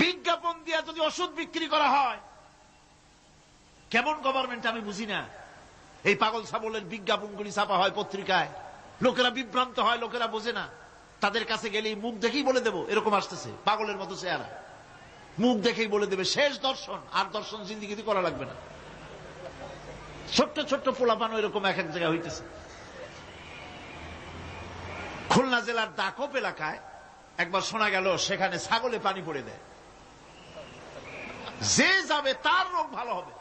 বিজ্ঞাপন দিয়া যদি ওষুধ বিক্রি করা হয়, কেমন গভর্নমেন্ট আমি বুঝি না। এই পাগল ছাগলের বিজ্ঞাপনগুলি ছাপা হয় পত্রিকায়, লোকেরা বিভ্রান্ত হয়, লোকেরা বোঝে না। তাদের কাছে গেলেই মুখ দেখেই বলে দেব, এরকম আসতেছে পাগলের মতো চেহারা, মুখ দেখেই বলে দেবে শেষ দর্শন, আর দর্শন জিন্দিগিতে করা লাগবে না। ছোট্ট ছোট্ট পোলাপান এরকম এক এক জায়গায় হইতেছে। খুলনা জেলার দাকপ এলাকায় একবার শোনা গেল সেখানে ছাগলে পানি পড়ে দেয়, যে যাবে তার রোগ ভালো হবে।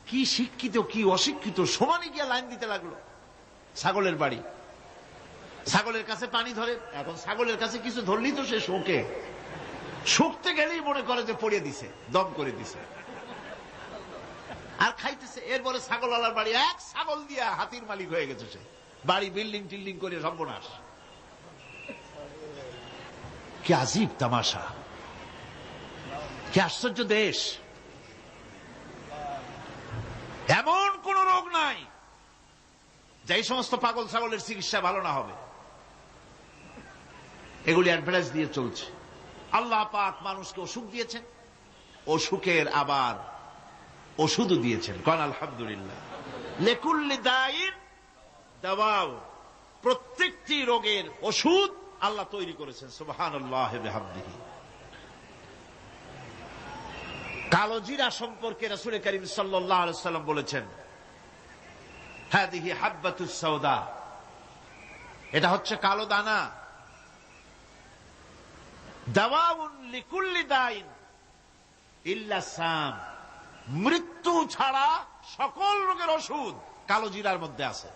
কি শিক্ষিত কি অশিক্ষিত সমানে গিয়া লাইন দিতে লাগলো। ছাগলের বাড়ি, ছাগলের কাছে পানি ধরে। এখন ছাগলের কাছে কিছু ধরলেই তো সে শোকে, শুকতে গেলেই মনে করে যে পড়িয়ে দিছে, দম করে দিছে, আর খাইতেছে। এরপরে ছাগলওয়ালার বাড়ি এক ছাগল দিয়া হাতির মালিক হয়ে গেছে সে, বাড়ি বিল্ডিং টিল্ডিং করে সর্বনাশ। কি আজীব তামাশা, কি আশ্চর্য দেশ। এমন কোন রোগ নাই যে সমস্ত পাগল ছাগলের চিকিৎসা ভালো না হবে। এগুলি অ্যাডভার্টাইজ দিয়ে চলছে। আল্লাহ পাক মানুষকে অসুখ দিয়েছেন, অসুখের আবার ওষুধও দিয়েছেন। কোন আলহামদুলিল্লাহ। লিকুল্লি দাইন দাওয়াও, প্রত্যেকটি রোগের ওষুধ আল্লাহ তৈরি করেছেন। সুবহানাল্লাহ ওয়া বিহামদিহি। কালো জিরা সম্পর্কে রাসূল করিম সাল্লাল্লাহু আলাইহি ওয়াসাল্লাম বলেছেন, হাদিহি হাব্বাতুস সাওদা, এটা হচ্ছে কালো দানা। দাওয়াউন লিকুল্লি দাইন ইল্লা সাম, মৃত্যু ছাড়া সকল রোগের ওষুধ কালো জিরার মধ্যে আছে।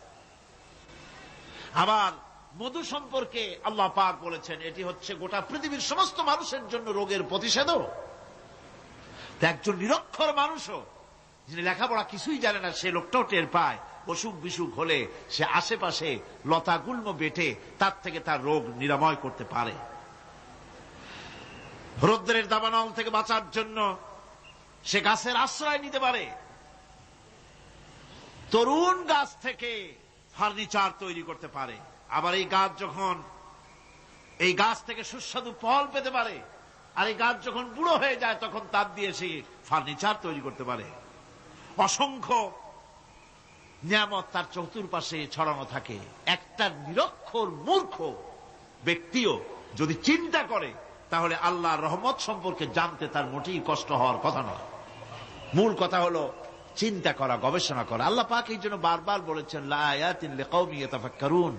আবার মধু সম্পর্কে আল্লাহ পাক বলেছেন, এটি হচ্ছে গোটা পৃথিবীর সমস্ত মানুষের জন্য রোগের প্রতিষেধক। একজন নিরক্ষর মানুষও, যিনি লেখাপড়া কিছুই জানে না, সে লোকটাও টের পায় অসুখ বিসুখ হলে সে আশেপাশে লতা গুল্ম বেটে তার থেকে তার রোগ নিরাময় করতে পারে। রৌদ্রের দাবানল থেকে বাঁচার জন্য সে গাছের আশ্রয় নিতে পারে। তরুণ গাছ থেকে ফার্নিচার তৈরি করতে পারে। আবার এই গাছ থেকে সুস্বাদু ফল পেতে পারে। আর এই গাছ যখন বুড়ো হয়ে যায় তখন তার দিয়ে সে ফার্নিচার তৈরি করতে পারে। অসংখ্য নিয়ামত তার চতুর্পাশে ছড়ানো থাকে। একটা নিরক্ষর মূর্খ ব্যক্তিও যদি চিন্তা করে তাহলে আল্লাহর রহমত সম্পর্কে জানতে তার মোটেই কষ্ট হওয়ার কথা নয়। মূল কথা হলো চিন্তা করা, গবেষণা করা। আল্লাহ পাক এই জন্য বারবার বলেছেন, লা আয়াতিন লিকাওমিন ইয়াতাফাক্কারুন,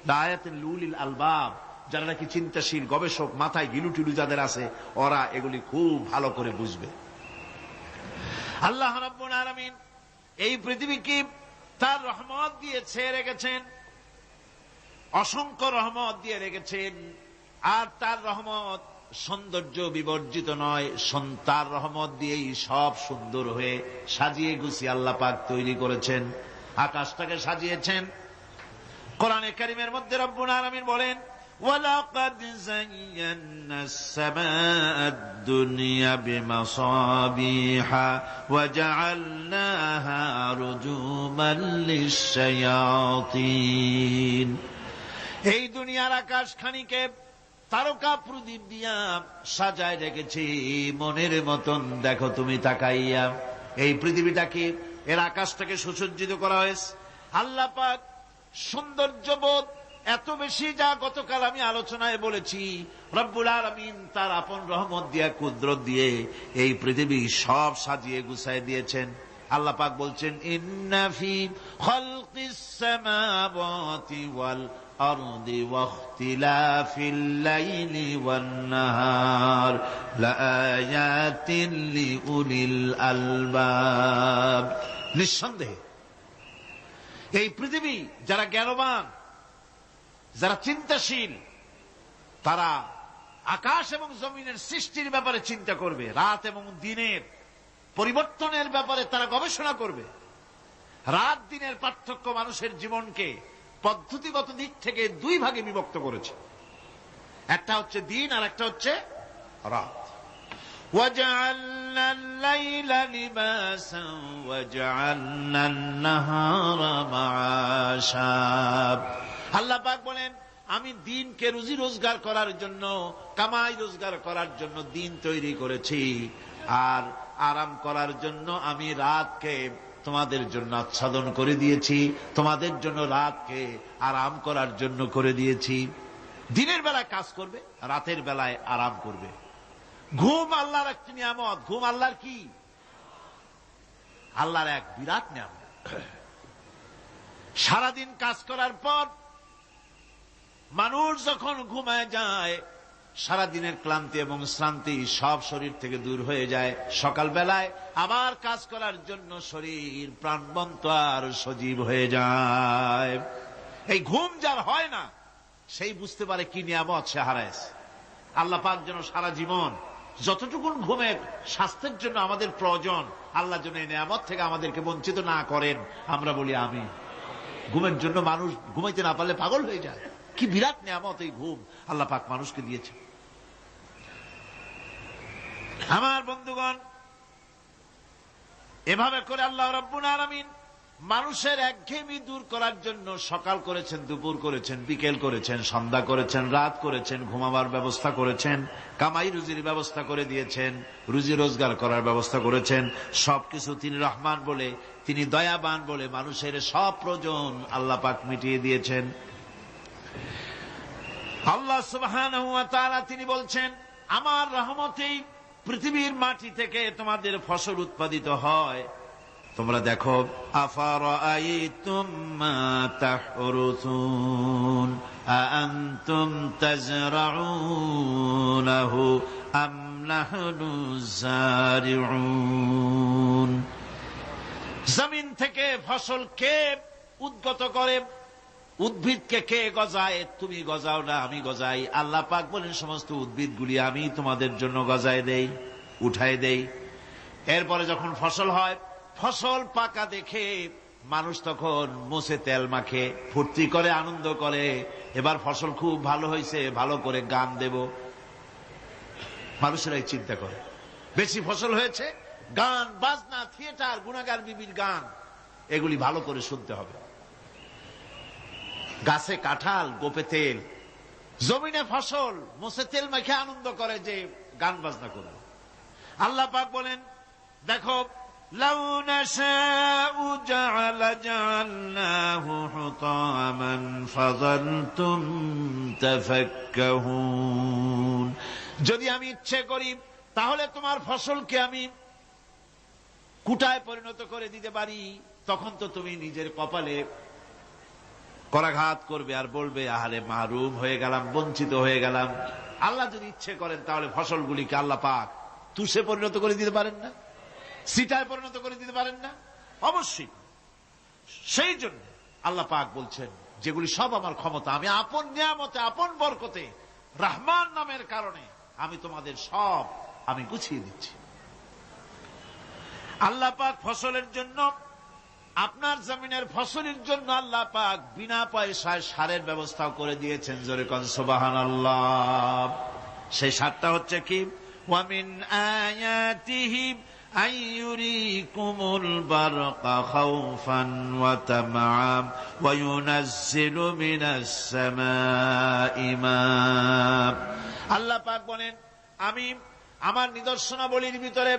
লা আয়াতিন লিউলিল আলবাব, যারা নাকি চিন্তাশীল গবেষক, মাথায় গিলুটিলু যাদের আছে, ওরা এগুলি খুব ভালো করে বুঝবে। আল্লাহ রাব্বুল আলামিন এই পৃথিবীকে তার রহমত দিয়ে ছেয়ে রেখেছেন, অসংখ্য রহমত দিয়ে রেখেছেন। আর তার রহমত সৌন্দর্য বিবর্জিত নয়, তার রহমত দিয়েই সব সুন্দর হয়ে সাজিয়ে গুছিয়ে আল্লাহ পাক তৈরি করেছেন। আকাশটাকে সাজিয়েছেন। কোরআনে কারীমের মধ্যে রব্বুল আলামিন বলেন, ওয়ালাকাদ যায়্যানা আস-সামাআদ দুনিয়া বিমাসাবিহা ওয়া জাআলনাহা রুজুমান লিশ-শায়াতিন। এই দুনিয়ার আকাশখানিকে তারকা প্রদীপ দিয়া সাজায় রেখেছি মনের মতন। দেখো তুমি তাকাইয়া, এই পৃথিবীটাকে, এর আকাশটাকে সুসজ্জিত করা হয়েছে। আল্লাহ পাক সৌন্দর্যবোধ এত বেশি, যা গতকাল আমি আলোচনায় বলেছি, রব্বুল আলামিন তার আপন রহমত দিয়া, কুদরত দিয়ে এই পৃথিবী সব সাজিয়ে গুছায় দিয়েছেন। আল্লাহ পাক বলছেন, ইন্না ফি খালকিস সামাওয়াতি ওয়াল আরদি ওয়াখতিলাফিল লাইলি ওয়ান নাহার লাআয়াতিন লিউলিল আলবাব। নিঃসন্দেহে এই পৃথিবী, যারা জ্ঞানবান, যারা চিন্তাশীল, তারা আকাশ এবং জমিনের সৃষ্টির ব্যাপারে চিন্তা করবে, রাত এবং দিনের পরিবর্তনের ব্যাপারে তারা গবেষণা করবে। রাত দিনের পার্থক্য মানুষের জীবনকে পদ্ধতিগত দিক থেকে দুই ভাগে বিভক্ত করেছে। একটা হচ্ছে দিন আর একটা হচ্ছে রাত। وَجَعَلْنَا اللَّيْلَ لِبَاسًا وَجَعَلْنَا النَّهَارَ مَعَاشًا। আল্লাহ পাক বলেন, আমি দিনকে রুজি রোজগার করার জন্য, কামাই রোজগার করার জন্য দিন তৈরি করেছি, আর আরাম করার জন্য আমি রাতকে তোমাদের জন্য আচ্ছাদন করে দিয়েছি, তোমাদের জন্য রাতকে আরাম করার জন্য করে দিয়েছি। দিনের বেলায় কাজ করবে, রাতের বেলায় আরাম করবে। ঘুম আল্লাহর একটি নিয়ামত। ঘুম আল্লাহর কি? আল্লাহর এক বিরাট নিয়ামত। সারাদিন কাজ করার পর মানুষ যখন ঘুমায় যায়, সারাদিনের ক্লান্তি এবং শ্রান্তি সব শরীর থেকে দূর হয়ে যায়। সকালবেলায় আবার কাজ করার জন্য শরীর প্রাণবন্ত আর সজীব হয়ে যায়। এই ঘুম যার হয় না, সেই বুঝতে পারে কি নিয়ামত সে হারাইছে। আল্লাহ পাক যেন সারা জীবন যতটুকুন ঘুমের স্বাস্থ্যের জন্য আমাদের প্রয়োজন, আল্লাহ যেন এই নিয়ামত থেকে আমাদেরকে বঞ্চিত না করেন। আমরা বলি আমিন। ঘুমের জন্য মানুষ ঘুমাইতে না পারলে পাগল হয়ে যায়। কি বিরাট নিয়ামত এই ঘুম আল্লাহ পাক মানুষকে দিয়েছে। আমার বন্ধুগণ, এভাবে করে আল্লাহ রাব্বুল আলামিন মানুষের একঘেয়েমি দূর করার জন্য সকাল করেছেন, দুপুর করেছেন, বিকেল করেছেন, সন্ধ্যা করেছেন, রাত করেছেন, ঘুমাবার ব্যবস্থা করেছেন, কামাই রুজির ব্যবস্থা করে দিয়েছেন, রুজি রোজগার করার ব্যবস্থা করেছেন। সবকিছু তিনি রহমান বলে, তিনি দয়াবান বলে মানুষের সব প্রয়োজন আল্লাহ পাক মিটিয়ে দিয়েছেন। আল্লাহ সুবহানাহু ওয়া তাআলা তিনি বলছেন, আমার রহমতেই পৃথিবীর মাটি থেকে তোমাদের ফসল উৎপাদিত হয়। তোমরা দেখো, আফারাআইতুম মা তাহরুসুন আআনতুম তাজরাউনাহু আম নাহনুজ জারিউন। জমিন থেকে ফসল কে উদ্গত করে? উদ্ভিদকে কে গজায়? তুমি গজাও না, আমি গজাই। আল্লাহ পাক বলেন, সমস্ত উদ্ভিদগুলি আমি তোমাদের জন্য গজায় দেই, উঠাই দেই। এরপরে যখন ফসল হয়, ফসল পাকা দেখে মানুষ তখন মুছে তেল মাখে, ফুর্তি করে, আনন্দ করে। এবার ফসল খুব ভালো হয়েছে, ভালো করে গান দেব। মানুষেরাই চিন্তা করে, বেশি ফসল হয়েছে, গান বাজনা, থিয়েটার, গুনাগার বিবির গান, এগুলি ভালো করে শুনতে হবে। গাছে কাঁঠাল, গোপে তেল, জমিনে ফসল, মুছে তেল মাখে আনন্দ করে যে গান বাজনা করবে। আল্লাহ পাক বলেন, দেখো, লাউ নাশাউ জাআলনাহু হুতামান ফাযালতুম তাফাক্কাহুন। যদি আমি ইচ্ছে করি তাহলে তোমার ফসলকে আমি কুটায় পরিণত করে দিতে পারি। তখন তো তুমি নিজের কপালে করাঘাত করবে আর বলবে, আহারে মাহরুম হয়ে গেলাম, বঞ্চিত হয়ে গেলাম। আল্লাহ যদি ইচ্ছে করেন তাহলে ফসলগুলিকে আল্লাহ পাক তুষে পরিণত করে দিতে পারেন না? সিটায় পরিণত করে দিতে পারেন না? অবশ্যই। সেই জন্য আল্লাহ পাক বলছেন, যেগুলি সব আমার ক্ষমতা, আমি আপন নিয়ামতে, আপন বরকতে, রহমান নামের কারণে আমি তোমাদের সব আমি গুছিয়ে দিচ্ছি। আল্লাহ পাক ফসলের জন্য, আপনার জমিনের ফসলের জন্য আল্লাহ পাক বিনা পয়সায় সারের ব্যবস্থা করে দিয়েছেন। জোরে কোন সুবহানাল্লাহ। সেই সারটা হচ্ছে কি? ওয়া মিন আয়াতিহি আইয়ুরিকুমুল বারকা খাউফান ওয়া তামআম ওয়া ইউনাজ্জিলু মিনাস সামাই মা। আল্লাহ পাক বলেন, আমি আমার নিদর্শনাবলীর ভিতরে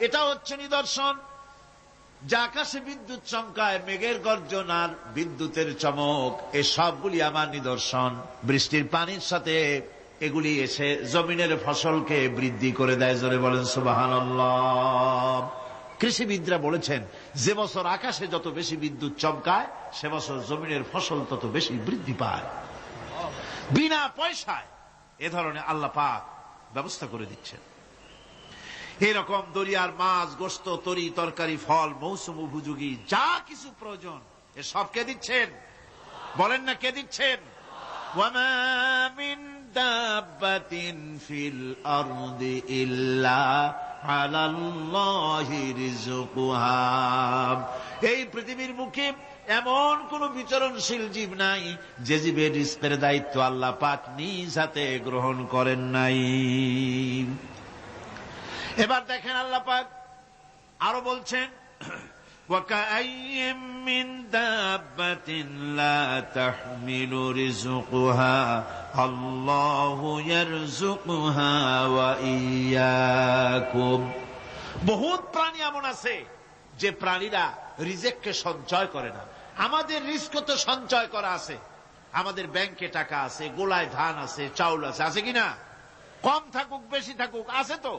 এটা হচ্ছে নিদর্শন, যে আকাশে বিদ্যুৎ চমকায়, মেঘের গর্জন আর বিদ্যুতের চমক, এ সবগুলি আমার নিদর্শন। বৃষ্টির পানির সাথে এগুলি এসে জমিনের ফসলকে বৃদ্ধি করে দেয়। জোরে বলেন সুবহানাল্লাহ। কৃষিবিদরা বলেছেন, যে বছর আকাশে যত বেশি বিদ্যুৎ চমকায়, সে বছর জমিনের ফসল তত বেশি বৃদ্ধি পায়। বিনা পয়সায় এ ধরনের আল্লাহ পাক ব্যবস্থা করে দিচ্ছেন। এরকম দরিয়ার মাছ, গোশত, তরি তরকারি, ফল, মৌসুম উপযোগী যা কিছু প্রয়োজন, এ সব কে দিচ্ছেন? বলেন না, কে দিচ্ছেন? ওয়া মা মিন দাব্বাতিন ফিল আরদি ইল্লা আলাল্লাহি রিজকুহা। এই পৃথিবীর মুখে এমন কোন বিচরণশীল জীব নাই যে জীবের রিজকের দায়িত্ব আল্লাহ পাক নিজ হাতে গ্রহণ করেন নাই। এবার দেখেন, আল্লাহ পাক আরো বলছেন, ওয়াকাআইয়িম মিন দাব্বাতিন লা তাহমিলু রিজকুহা আল্লাহু ইয়ারযুকুহা ওয়া ইয়্যাকুম। বহুত প্রাণী এমন আছে যে প্রাণীরা রিজেককে সঞ্চয় করে না। আমাদের রিজক তো সঞ্চয় করা আছে, আমাদের ব্যাংকে টাকা আছে, গোলায় ধান আছে, চাউল আছে, আছে কিনা? কম থাকুক বেশি থাকুক, আছে তো।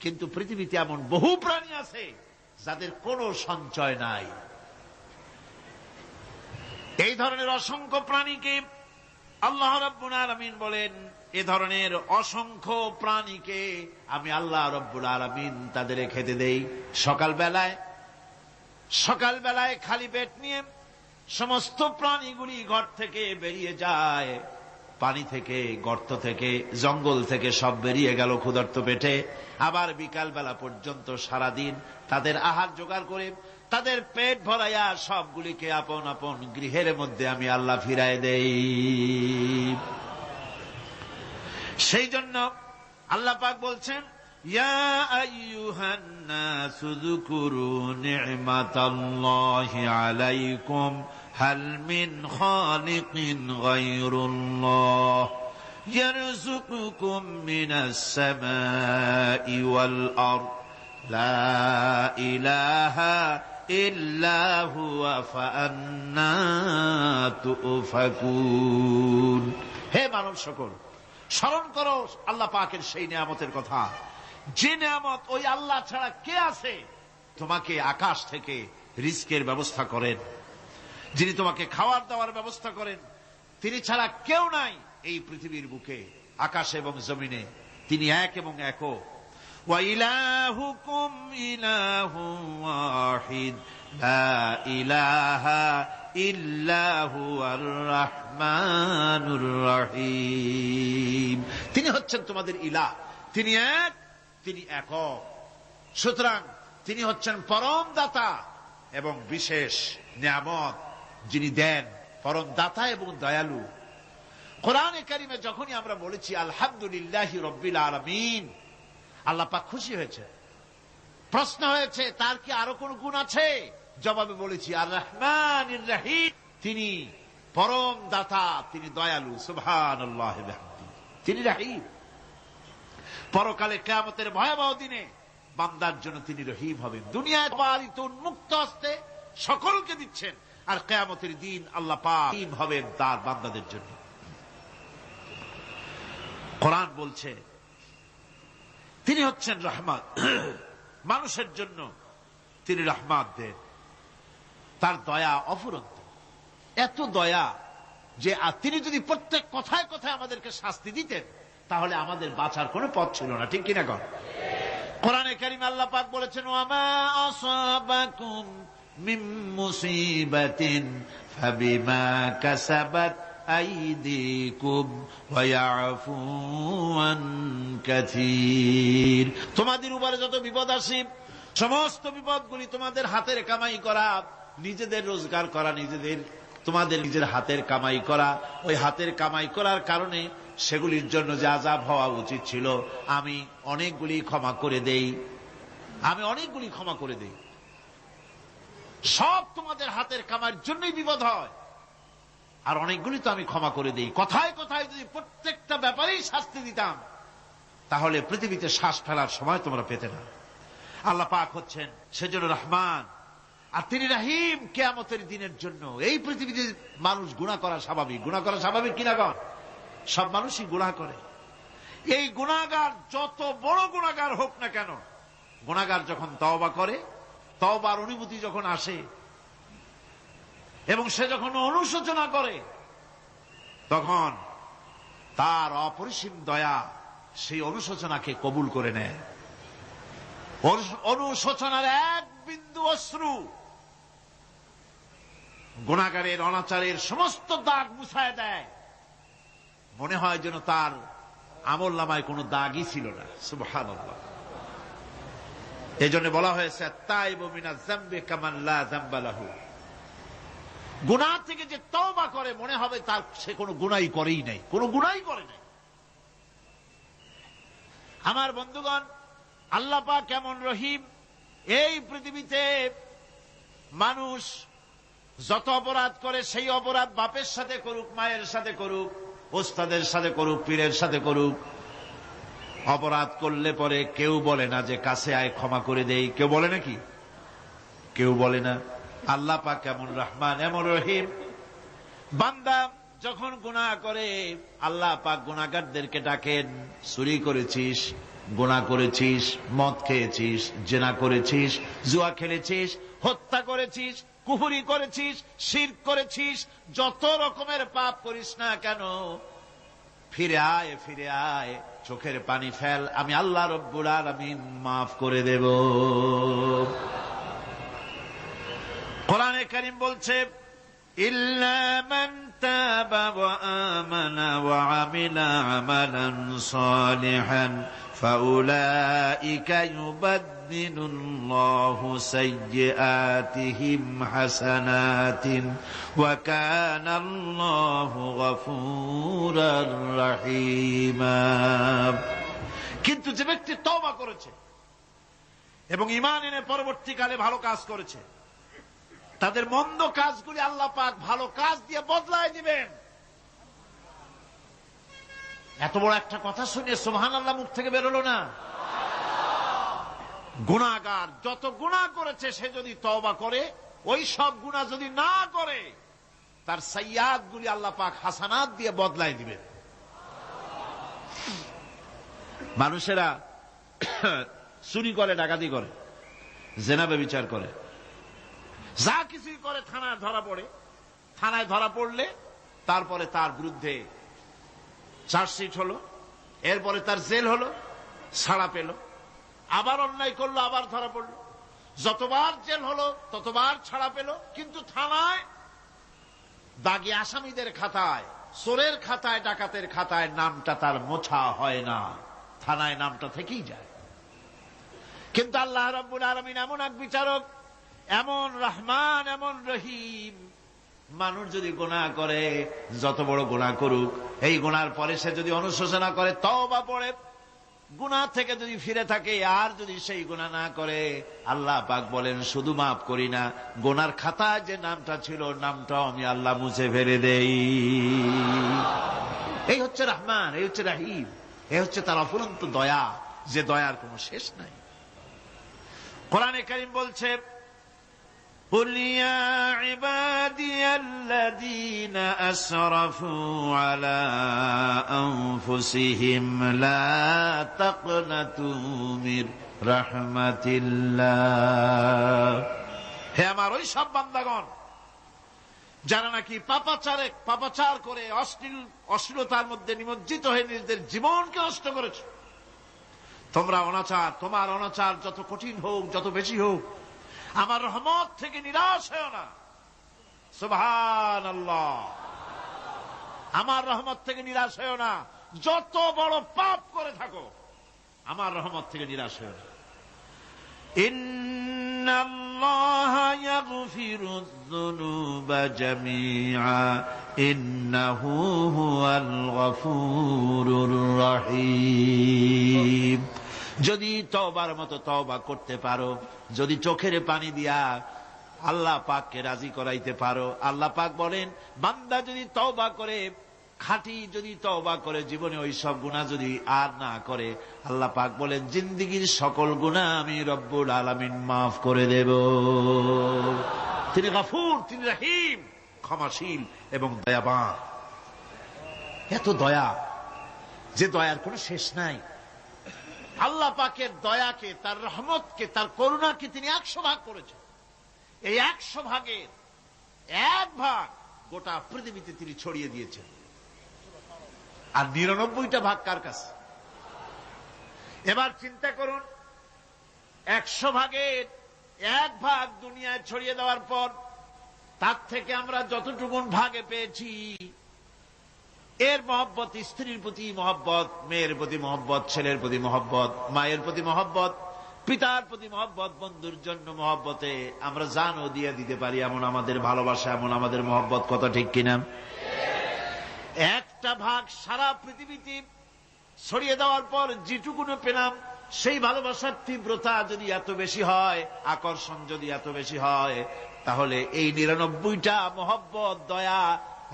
কিন্তু পৃথিবীতে এমন বহু প্রাণী আছে যাদের কোনো সঞ্চয় নাই। এই ধরনের অসংখ্য প্রাণীকে আল্লাহ রাব্বুল আলামিন বলেন, এ ধরনের অসংখ্য প্রাণীকে আমি আল্লাহ রাব্বুল আলামিন তাদের খেতে দেই। সকালবেলায় খালি পেট নিয়ে সমস্ত প্রাণীগুলি ঘর থেকে বেরিয়ে যায়, পানি থেকে, গর্ত থেকে, জঙ্গল থেকে সব বেরিয়ে গেল ক্ষুধার্ত পেটে। আবার বিকালবেলা পর্যন্ত সারাদিন তাদের আহার জোগাড় করে তাদের পেট ভরাইয়া সবগুলিকে আপন আপন গৃহের মধ্যে আমি আল্লাহ ফিরায় দেই। সেই জন্য আল্লাহ পাক বলছেন, ইয়া আইয়ুহান নাসু যকুরু নি'মাতাল্লাহি আলাইকুম হাল মিন খালিকিন গায়রুল্লাহ ইয়ারযুকুকুম মিনাস সামাই ওয়াল আরদ লা ইলাহা ইল্লা হুয়া ফাআন্না তুফাকুন। হে মানব সকল, স্মরণ করো আল্লাহ পাকের সেই নিয়ামতের কথা, যে নিয়ামত ওই আল্লাহ ছাড়া কে আছে? তোমাকে আকাশ থেকে রিজকের ব্যবস্থা করেন, যিনি তোমাকে খাওয়ার দাওয়ার ব্যবস্থা করেন, তিনি ছাড়া কেউ নাই এই পৃথিবীর বুকে, আকাশে এবং জমিনে। তিনি এক এবং একক। ওয়া ইলাহুকুম ইলাহুন ওয়াহিদ লা ইলাহা ইল্লা হুয়ার রাহমানুর রহিম। তিনি হচ্ছেন তোমাদের ইলাহ, তিনি এক, তিনি একক। সুতরাং তিনি হচ্ছেন পরম দাতা এবং বিশেষ নিয়ামত যিনি দেন, পরম দাতা এবং দয়ালু। কোরআনে কারিমে যখনই আমরা বলেছি আলহামদুলিল্লাহি রাব্বিল আলামিন, আল্লাহ পাক খুশি হয়েছে। প্রশ্ন হয়েছে তার কি আরো কোন গুণ আছে? জবাবে বলেছি আর রহমানির রহিম, তিনি পরম দাতা, তিনি দয়ালু। সুবহানাল্লাহি ওয়া বিহামদিহি, তিনি রহিম। পরকালে কিয়ামতের ভয়াবহ দিনে বান্দার জন্য তিনি রহিম হবেন। দুনিয়ায় পালিত উন্মুক্ত হস্তে সকলকে দিচ্ছেন, আর কিয়ামতের দিন আল্লাহ পাক রহিম হবেন তার বান্দাদের জন্য। কোরআন বলছে তিনি হচ্ছেন রহমত, মানুষের জন্য তিনি রহমত দেন। তার দয়া অফুরন্ত, এত দয়া যে তিনি যদি প্রত্যেক কথায় কথায় আমাদেরকে শাস্তি দিতেন তাহলে আমাদের বাঁচার কোনো পথ ছিল না। ঠিক কিনা কর? কোরআনে কারিমে আল্লাহ পাক বলেছেন, ওয়ামা আসাবাকুম মিন মুসিবাতিন ফাবিমা কাসাবাত আইদিকুম ওয়া ইয়াফু আন কাসীর। তোমাদের উপরে যত বিপদ আসে, সমস্ত বিপদগুলি তোমাদের হাতের কামাই করা, নিজেদের রোজগার করা, তোমাদের নিজের হাতের কামাই করা। ওই হাতের কামাই করার কারণে সেগুলির জন্য যে আযাব হওয়া উচিত ছিল আমি অনেকগুলি ক্ষমা করে দেই, সব তোমাদের হাতের কামাইয়ের জন্যই বিপদ হয়, আর অনেকগুলি তো আমি ক্ষমা করে দেই। কথায় কথায় যদি প্রত্যেকটা ব্যাপারেই শাস্তি দিতাম তাহলে পৃথিবীতে শ্বাস ফেলার সময় তোমরা পেতে না। আল্লাহ পাক হচ্ছেন সেজন্য রহমান, আর তিনি রহিম কিয়ামতের দিনের জন্য। এই পৃথিবীতে মানুষ গুনাহ করা স্বাভাবিক কিনা কর? সব মানুষই গুনাহ করে। এই গুনাহগার যত বড় গুনাহগার হোক না কেন, গুনাহগার যখন তওবা করে, তওবার অনুভূতি যখন আসে এবং সে যখন অনুশোচনা করে, তখন তার অপরিসীম দয়া সেই অনুশোচনাকে কবুল করে নেয়। অনুশোচনার এক বিন্দু অশ্রু গুনাহগারের অনাচারের সমস্ত দাগ মুছায় দেয়। মনে হয় যেন তার আমলনামায় কোনো দাগই ছিল না। সুবহানাল্লাহ। এজন্য বলা হয়েছে তাইবু মিনাজ যামবি কামান লা যামবা লাহু। গুনাহ থেকে যে তওবা করে মনে হবে তার সে কোনো গুনাহই করেই নাই, কোনো গুনাহই করে নাই। আমার বন্ধুগণ, আল্লাহ পাক কেমন রহিম! এই পৃথিবীতে মানুষ যত অপরাধ করে, সেই অপরাধ বাপের সাথে করুক, মায়ের সাথে করুক, ওস্তাদের সাথে করুক, পীরের সাথে করুক, অপরাধ করলে পরে কেউ বলে না যে কাছে আয় ক্ষমা করে দেই। কেউ বলে নাকি? কেউ বলে না। আল্লাহ পাক কেমন রহমান, এমন রহিম! বান্দা যখন গুনাহ করে আল্লাহ পাক গুনাহগারদেরকে ডাকেন, চুরি করেছিস, গুনাহ করেছিস, মদ খেয়েছিস, জিনা করেছিস, জুয়া খেলেছিস, হত্যা করেছিস, কুফরি করেছিস, শিরক করেছিস, যত রকমের পাপ করিস না কেন, ফিরে আয়, ফিরে আয়, চোখের পানি ফেল, আমি আল্লাহ রব্বুল আলামিন মাফ করে দেব। কোরআনে কারীম বলছে, ইল্লা মান তাবা ওয়া আমানা ওয়া আমিলা আমালান সালিহান ফাউলাইকা ইউবাদদিলুল্লাহু সাইয়্যাতিহিম হাসানাতিন ওয়া কানাল্লাহু গফুরার রহিমা। কিন্তু যে ব্যক্তি তওবা করেছে এবং ঈমান এনে পরবর্তীকালে ভালো কাজ করেছে, তাদের মন্দ কাজগুলি আল্লাহ পাক ভালো কাজ দিয়ে বদলায় দিবেন। এত বড় একটা কথা শুনে সুবহানাল্লাহ মুখ থেকে বেরোলো না? গুনাহগার যত গুনাহ করেছে সে যদি তওবা করে, ওই সব গুনাহ যদি না করে, তার সাইয়্যাতগুলি আল্লাহ পাক হাসানাত দিয়ে বদলায় দিবেন। মানুষেরা চুরি করে, ডাকাতি করে, জিনা ব্যভিচার করে, যা কিছুই করে থানায় ধরা পড়ে। থানায় ধরা পড়লে তারপরে তার বিরুদ্ধে চার্জশিট হলো, এরপরে তার জেল হলো, ছাড়া পেল, আবার অন্যায় করলো, আবার ধরা পড়লো, যতবার জেল হলো ততবার ছাড়া পেল, কিন্তু থানায় দাগী আসামিদের খাতায়, চোরের খাতায়, ডাকাতের খাতায় নামটা তার মোছা হয় না, থানায় নামটা থেকেই যায়। কিন্তু আল্লাহ রাব্বুল আলামিন এমন এক বিচারক, এমন রহমান, এমন রহিম, মানুষ যদি গুনাহ করে, যত বড় গুনাহ করুক, এই গুনার পরে সে যদি অনুশোচনা করে, তওবা পড়ে, গুনাহ থেকে যদি ফিরে থাকে, আর যদি সেই গুনাহ না করে, আল্লাহ পাক বলেন শুধু মাফ করি না, গুনার খাতায় যে নামটা ছিল, নামটাও আমি আল্লাহ মুছে ফেলে দেই। এই হচ্ছে রহমান, এই হচ্ছে রহিম, এই হচ্ছে তার অফুরন্ত দয়া, যে দয়ার কোনো শেষ নাই। কোরআনে কারীম বলছে, قل يا عبادي الذين أسرفوا على أنفسهم لا تقنطوا من رحمة الله। হে আমার ওই সব বান্দাগণ যারা নাকি পাপাচার করে অশ্লীলতার মধ্যে নিমজ্জিত হয়ে নিজেদের জীবনকে নষ্ট করেছে, তোমার অনাচার যত কঠিন হোক, যত বেশি হোক, আমার রহমত থেকে নিরাশ হয় না। সুবহানাল্লাহ, আমার রহমত থেকে নিরাশ হয় না। যত বড় পাপ করে থাকো, আমার রহমত থেকে নিরাশ হয় না। ইন্নাল্লাহা ইয়াগফিরুয যুনুবা জামিআ ইন্নাহু হুয়াল গফুরুর রহিম। যদি তওবার মতো তওবা করতে পারো, যদি চোখের পানি দিয়া আল্লাহ পাককে রাজি করাইতে পারো, আল্লাহ পাক বলেন বান্দা যদি তওবা করে, খাঁটি যদি তওবা করে, জীবনে ওই সব গুনাহ যদি আর না করে, আল্লাহ পাক বলেন জিন্দেগীর সকল গুনাহ আমি রব্বুল আলামিন মাফ করে দেব। তিনি গফুর, তিনি রহিম, ক্ষমাশীল এবং দয়াবান। এত দয়া, যে দয়ার কোনো শেষ নাই। আল্লাহ পাকের দয়াকে, তার রহমতকে, তার করুণাকে তিনি 100 ভাগ করেছেন। এই 100 ভাগের 1 ভাগ গোটা পৃথিবীতে তিনি ছড়িয়ে দিয়েছেন। আর 99টা ভাগ কার কাছে? এবার চিন্তা করুন, 100 ভাগের 1 ভাগ দুনিয়ায় ছড়িয়ে দেওয়ার পর তার থেকে আমরা যতটুকুন ভাগে পেয়েছি, এর মহব্বত, স্ত্রীর প্রতি মহব্বত, মেয়ের প্রতি মহব্বত, ছেলের প্রতি মহব্বত, মায়ের প্রতি মহব্বত, পিতার প্রতি মহব্বত, বন্ধুর জন্য মহব্বতে আমরা জানও দিয়ে দিতে পারি, এমন আমাদের ভালোবাসা, এমন আমাদের মহব্বত, কথা ঠিক কিনা? 1টা ভাগ সারা পৃথিবীতে ছড়িয়ে দেওয়ার পর যেটুকুনো পেলাম, সেই ভালোবাসার তীব্রতা যদি এত বেশি হয়, আকর্ষণ যদি এত বেশি হয়, তাহলে এই 99টা মহব্বত, দয়া,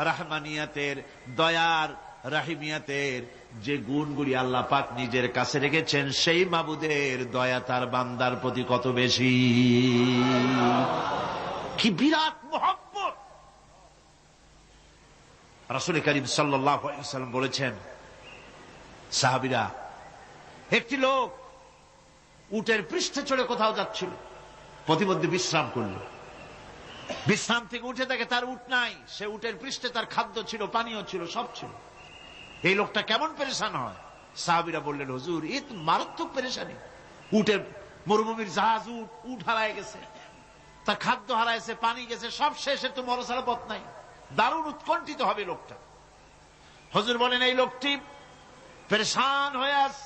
রাহমানিয়াতের, দয়ার, রাহিমিয়াতের যে গুণগুলি আল্লাহ পাক নিজের কাছে রেখেছেন, সেই মাবুদের দয়া তার বান্দার প্রতি কত বেশি, কি বিরাট মহব্বত। রাসূল করিম সাল্লাল্লাহু আলাইহি ওয়াসাল্লাম বলেছেন, সাহাবীরা একটি লোক উটের পৃষ্ঠে চড়ে কোথাও যাচ্ছিল, প্রতিমধ্যে বিশ্রাম করল। বিশ্রাম থেকে উঠে দেখে তার উট নাই। সে উটের পৃষ্ঠে তার খাদ্য ছিল, পানীয় ছিল, সব ছিল। এই লোকটা কেমন পেরেশান হয়। সাহাবীরা বললেন, হুজুর এ তো মারাত্মক পেরেশানি। উটের মরুভূমির জাহাজ, উট হারায় গেছে, তার খাদ্য হারাইছে, পানি গেছে, সব শেষে তো মরা ছাড়া পথ নাই। দারুণ উৎকণ্ঠিত হবে লোকটা। হুজুর বলেন, এই লোকটি পেরেশান হয়ে আস।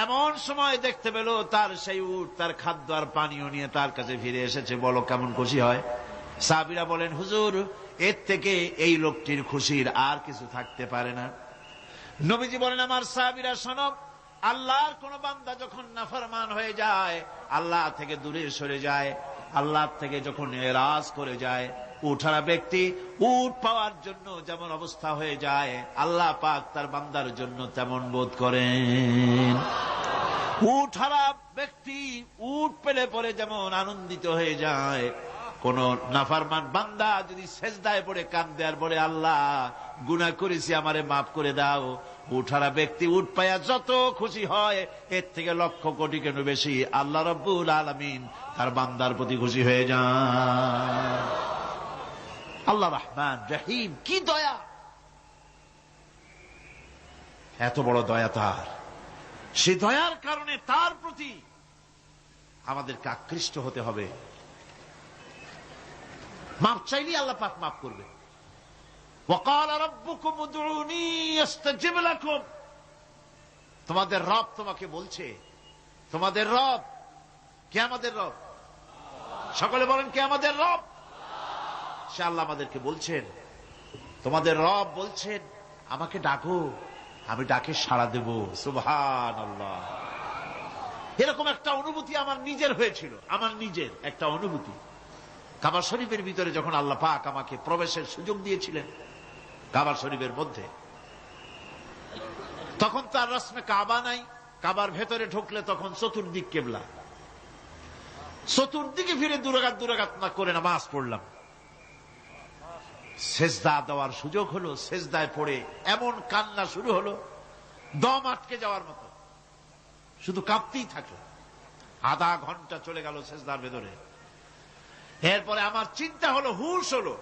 এমন সময় দেখতে পেল তার সেই উট তার খাদ্য আর পানীয় নিয়ে তার কাছে ফিরে এসেছে। বলো কেমন খুশি হয়। সাহাবীরা বলেন, হুজুর এর থেকে এই লোকটির খুশির আর কিছু থাকতে পারে না। নবীজি বলেন, আমার সাহাবীরা শোনো, আল্লাহর কোন বান্দা যখন নাফরমান হয়ে যায়, আল্লাহ থেকে দূরে সরে যায়, আল্লাহ থেকে যখন এরাজ করে যায়, উঠারা ব্যক্তি উট পাওয়ার জন্য যেমন অবস্থা হয়ে যায়, আল্লাহ পাক তার বান্দার জন্য তেমন বোধ করেন। উঠারা ব্যক্তি উট পেলে পরে যেমন আনন্দিত হয়ে যায়, কোন নাফরমান বান্দা যদি সেজদায় পড়ে কাঁদে আর বলে, আল্লাহ গুনাহ করেছি, আমারে মাফ করে দাও, উঠারা ব্যক্তি উট পায়া যত খুশি হয়, এর থেকে লক্ষ কোটি কেন বেশি আল্লাহ রাব্বুল আলামিন তার বান্দার প্রতি খুশি হয়ে যান। আল্লাহ রহমান রহিম, কি দয়া, এত বড় দয়া তার। সে দয়ার কারণে তার প্রতি আমাদেরকে আকৃষ্ট হতে হবে। মাপ চাইলে আল্লাহ পাক মাফ করবে। ওয়াকাল রাব্বুকুম উদউনি আস্তাজিব লাকুম। তোমাদের রব তোমাকে বলছে, তোমাদের রব কে? আমাদের রব। সকলে বলেন, কে আমাদের রব? সে আল্লাহ আমাদেরকে বলছেন, তোমাদের রব বলছেন আমাকে ডাকো, আমি ডাকে সাড়া দেব। সুবহানাল্লাহ। এরকম একটা অনুভূতি আমার নিজের হয়েছিল, আমার নিজের একটা অনুভূতি। কাবা শরীফের ভিতরে যখন আল্লাহ পাক আমাকে প্রবেশের সুযোগ দিয়েছিলেন কাবা শরীফের মধ্যে, তখন তার রসমে কাবা নাই। কাবার ভেতরে ঢুকলে তখন চতুর্দিক কেবলা, চতুর্দিকে ফিরে দুরাকাত না করে নামাজ পড়লাম। সেজদা দেওয়ার সুযোগ হলো, সেজদায় পড়ে এমন কান্না শুরু হলো, দম আটকে যাওয়ার মতো, শুধু কাঁপতেই থাকলো। আধা ঘন্টা চলে গেল সেজদার ভেতরে। এরপরে আমার চিন্তা হলো, হুঁশ হলো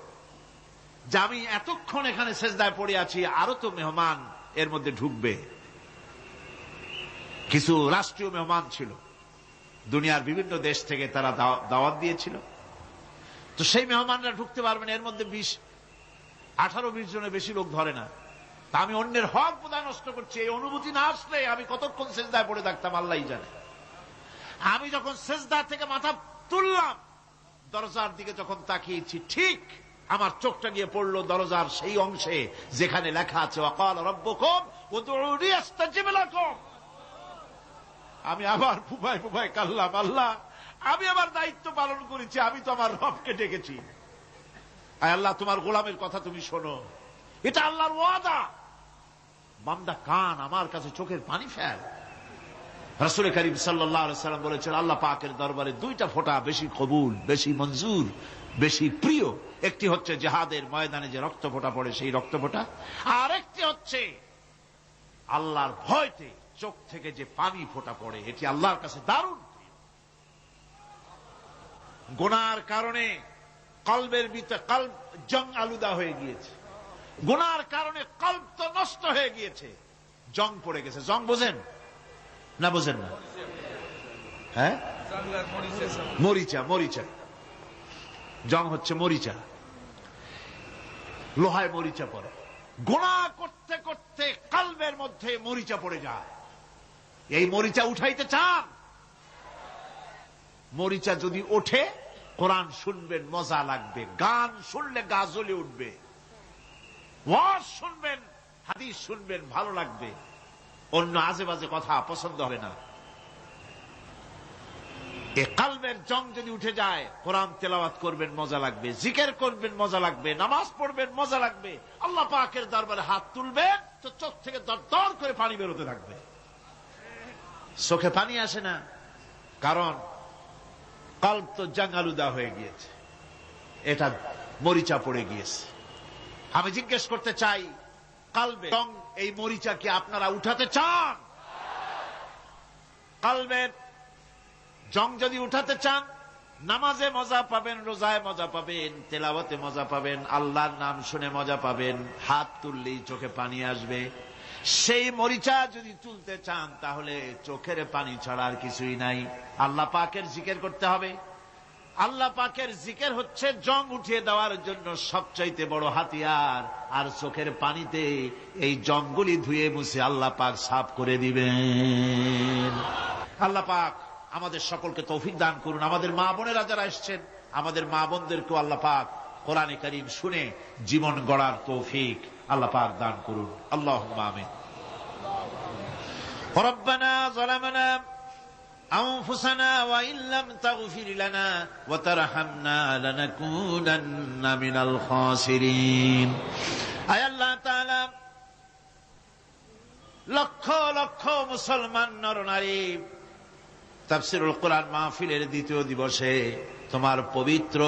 যে আমি এতক্ষণ এখানে সেজদায় পড়ে আছি, আরো তো মেহমান এর মধ্যে ঢুকবে। কিছু রাষ্ট্রীয় মেহমান ছিল, দুনিয়ার বিভিন্ন দেশ থেকে তারা দাওয়াত দিয়েছিল। তো সেই মেহমানরা ঢুকতে পারবেন, এর মধ্যে 18-20 জনের বেশি লোক ধরে না। তা আমি অন্যের হক বোধহয় নষ্ট করছি, এই অনুভূতি না আসলে আমি কতক্ষণ সেজদায় পড়ে থাকতাম আল্লাহই জানে। আমি যখন সেজদা থেকে মাথা তুললাম, দরজার দিকে যখন তাকিয়েছি, ঠিক আমার চোখটা গিয়ে পড়লো দরজার সেই অংশে যেখানে লেখা আছে ওয়াকাল রাব্বুকুম উদউনি আস্তাজিব লাকুম। আমি আবার ফুফায় ফুফায় কাল্লাম, আল্লাহ আমি আমার দায়িত্ব পালন করেছি, আমি তো আমার রবকে ডেকেছি। আয় আল্লাহ, তোমার গোলামের কথা তুমি শোনো, এটা আল্লাহর ওয়াদা। বান্দা কান, আমার কাছে চোখের পানি ফেল। রাসূল করিম সাল্লাল্লাহু আলাইহি ওয়াসাল্লাম বলেছেন, আল্লাহ পাকের দরবারে দুইটা ফোঁটা বেশি কবুল, বেশি মঞ্জুর, বেশি প্রিয়। একটি হচ্ছে জিহাদের ময়দানে যে রক্ত ফোঁটা পড়ে সেই রক্ত ফোঁটা, আর একটি হচ্ছে আল্লাহর ভয়তে চোখ থেকে যে পানি ফোঁটা পড়ে, এটি আল্লাহর কাছে দারুণ প্রিয়। গুনার কারণে কলবের ভিতরে কলব জং আলুদা হয়ে গিয়েছে, গুনার কারণে কলব তো নষ্ট হয়ে গিয়েছে, জং পড়ে গেছে। জং বোঝেন না? বোঝেন না? হ্যাঁ, মরিচা। মরিচা জং হচ্ছে মরিচা, লোহায় মরিচা পড়ে। গুনাহ করতে করতে কলবের মধ্যে মরিচা পড়ে যায়। এই মরিচা উঠাইতে চান? মরিচা যদি ওঠে, কোরআন শুনবেন মজা লাগবে, গান শুনলে গা জ্বলে উঠবে, ওয়াজ শুনবেন, হাদিস শুনবেন, ভালো লাগবে, অন্য আজে বাজে কথা পছন্দ হবে না। এ কলবের জং যদি উঠে যায়, কোরআন তেলাওয়াত করবেন মজা লাগবে, জিকির করবেন মজা লাগবে, নামাজ পড়বেন মজা লাগবে, আল্লাহ পাকের দরবারে হাত তুলবেন তো চোখ থেকে দরদর করে পানি বেরোতে থাকবে। চোখে পানি আসে না, কারণ কলব তো জঙ্গালুদা হয়ে গিয়েছে, এটা মরিচা পড়ে গিয়েছে। আমি জিজ্ঞেস করতে চাই, কলবে এই মরিচা কি আপনারা উঠাতে চান? কলবের জং যদি উঠাতে চান, নামাজে মজা পাবেন, রোজায় মজা পাবেন, তেলাওয়াতে মজা পাবেন, আল্লাহর নাম শুনে মজা পাবেন, হাত তুললেই চোখে পানি আসবে। সেই মরিচা যদি তুলতে চান তাহলে চোখের পানি ছাড়া আর কিছুই নাই। আল্লাহ পাকের জিকির করতে হবে। আল্লাহ পাকের জিকির হচ্ছে জং উঠিয়ে দেওয়ার জন্য সবচাইতে বড় হাতিয়ার। আর চোখের পানিতে এই জংগুলি ধুয়ে মুছে আল্লাহ পাক সাফ করে দিবেন। আল্লাহ পাক আমাদের সকলকে তৌফিক দান করুন। আমাদের মা বোনেরা যারা এসছেন, আমাদের মা বোনদেরকেও আল্লাহ পাক কোরআনে কারীম শুনে জীবন গড়ার তৌফিক আল্লাহ পাক দান করুন। আল্লাহুম্মা আমিন। রব্বানা যালামনা আনফুসানা ওয়া ইল্লাম তাগফির লানা ওয়া তারহামনা লানাকুনান্না মিনাল খাসিরিন। আয় আল্লাহ তাআলা, লক্ষ লক্ষ মুসলমান নরনারী তাফসীরুল কোরআন মাহফিলের দ্বিতীয় দিবসে তোমার পবিত্র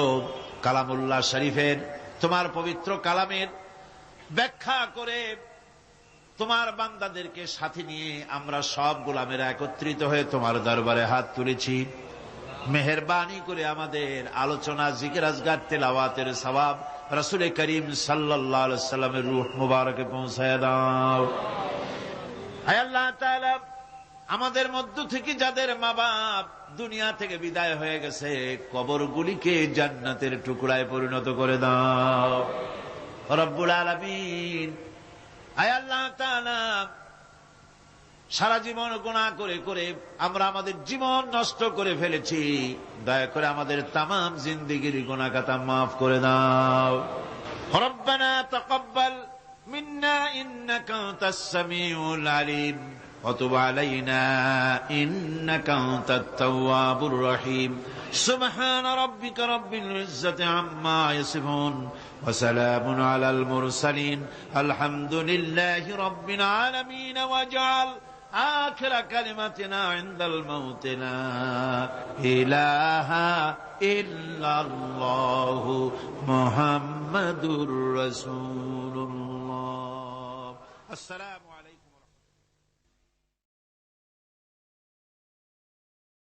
কালামুল্লাহ শরীফের, তোমার পবিত্র কালামের ব্যাখ্যা করে তোমার বান্দাদেরকে সাথে নিয়ে আমরা সব গোলামেরা একত্রিত হয়ে তোমার দরবারে হাত তুলেছি। মেহেরবানি করে আমাদের আলোচনা, জিকির, আজগার, তেলাওয়াতের সওয়াব রাসূল করিম সাল্লাল্লাহু আলাইহি ওয়াসাল্লামের রূহ মুবারকে পৌঁছায় দাও। হে আল্লাহ তাআলা, আমাদের মধ্য থেকে যাদের মা বাপ দুনিয়া থেকে বিদায় হয়ে গেছে, কবরগুলিকে জান্নাতের টুকরায় পরিণত করে দাও রব্বুল আলামিন। আয় আল্লাহ তাআলা, সারা জীবন গুনাহ করে করে আমরা আমাদের জীবন নষ্ট করে ফেলেছি। দয়া করে আমাদের তামাম জিন্দেগির গুনাহ খাতা মাফ করে দাও। রব্বানা তাকাব্বাল মিন্না ইন্নাকা আনতাস সামিউল আলিম ওয়া তুব আলাইনা ইন্নাকা আনতাত তাওয়াবুর রহিম। সুবহান রাব্বিকা রাব্বিল ইজ্জাতি আম্মা ইয়াসিফুন ওয়া সালামুন আলাল মুরসালিন আলহামদুলিল্লাহি রাব্বিল আলামিন। ওয়াজআল আখির কালিমাতিনা ইনদাল মাউত লা ইলাহা ইল্লাল্লাহু মুহাম্মাদুর রাসূলুল্লাহ। আসসালামু আলাইকুম।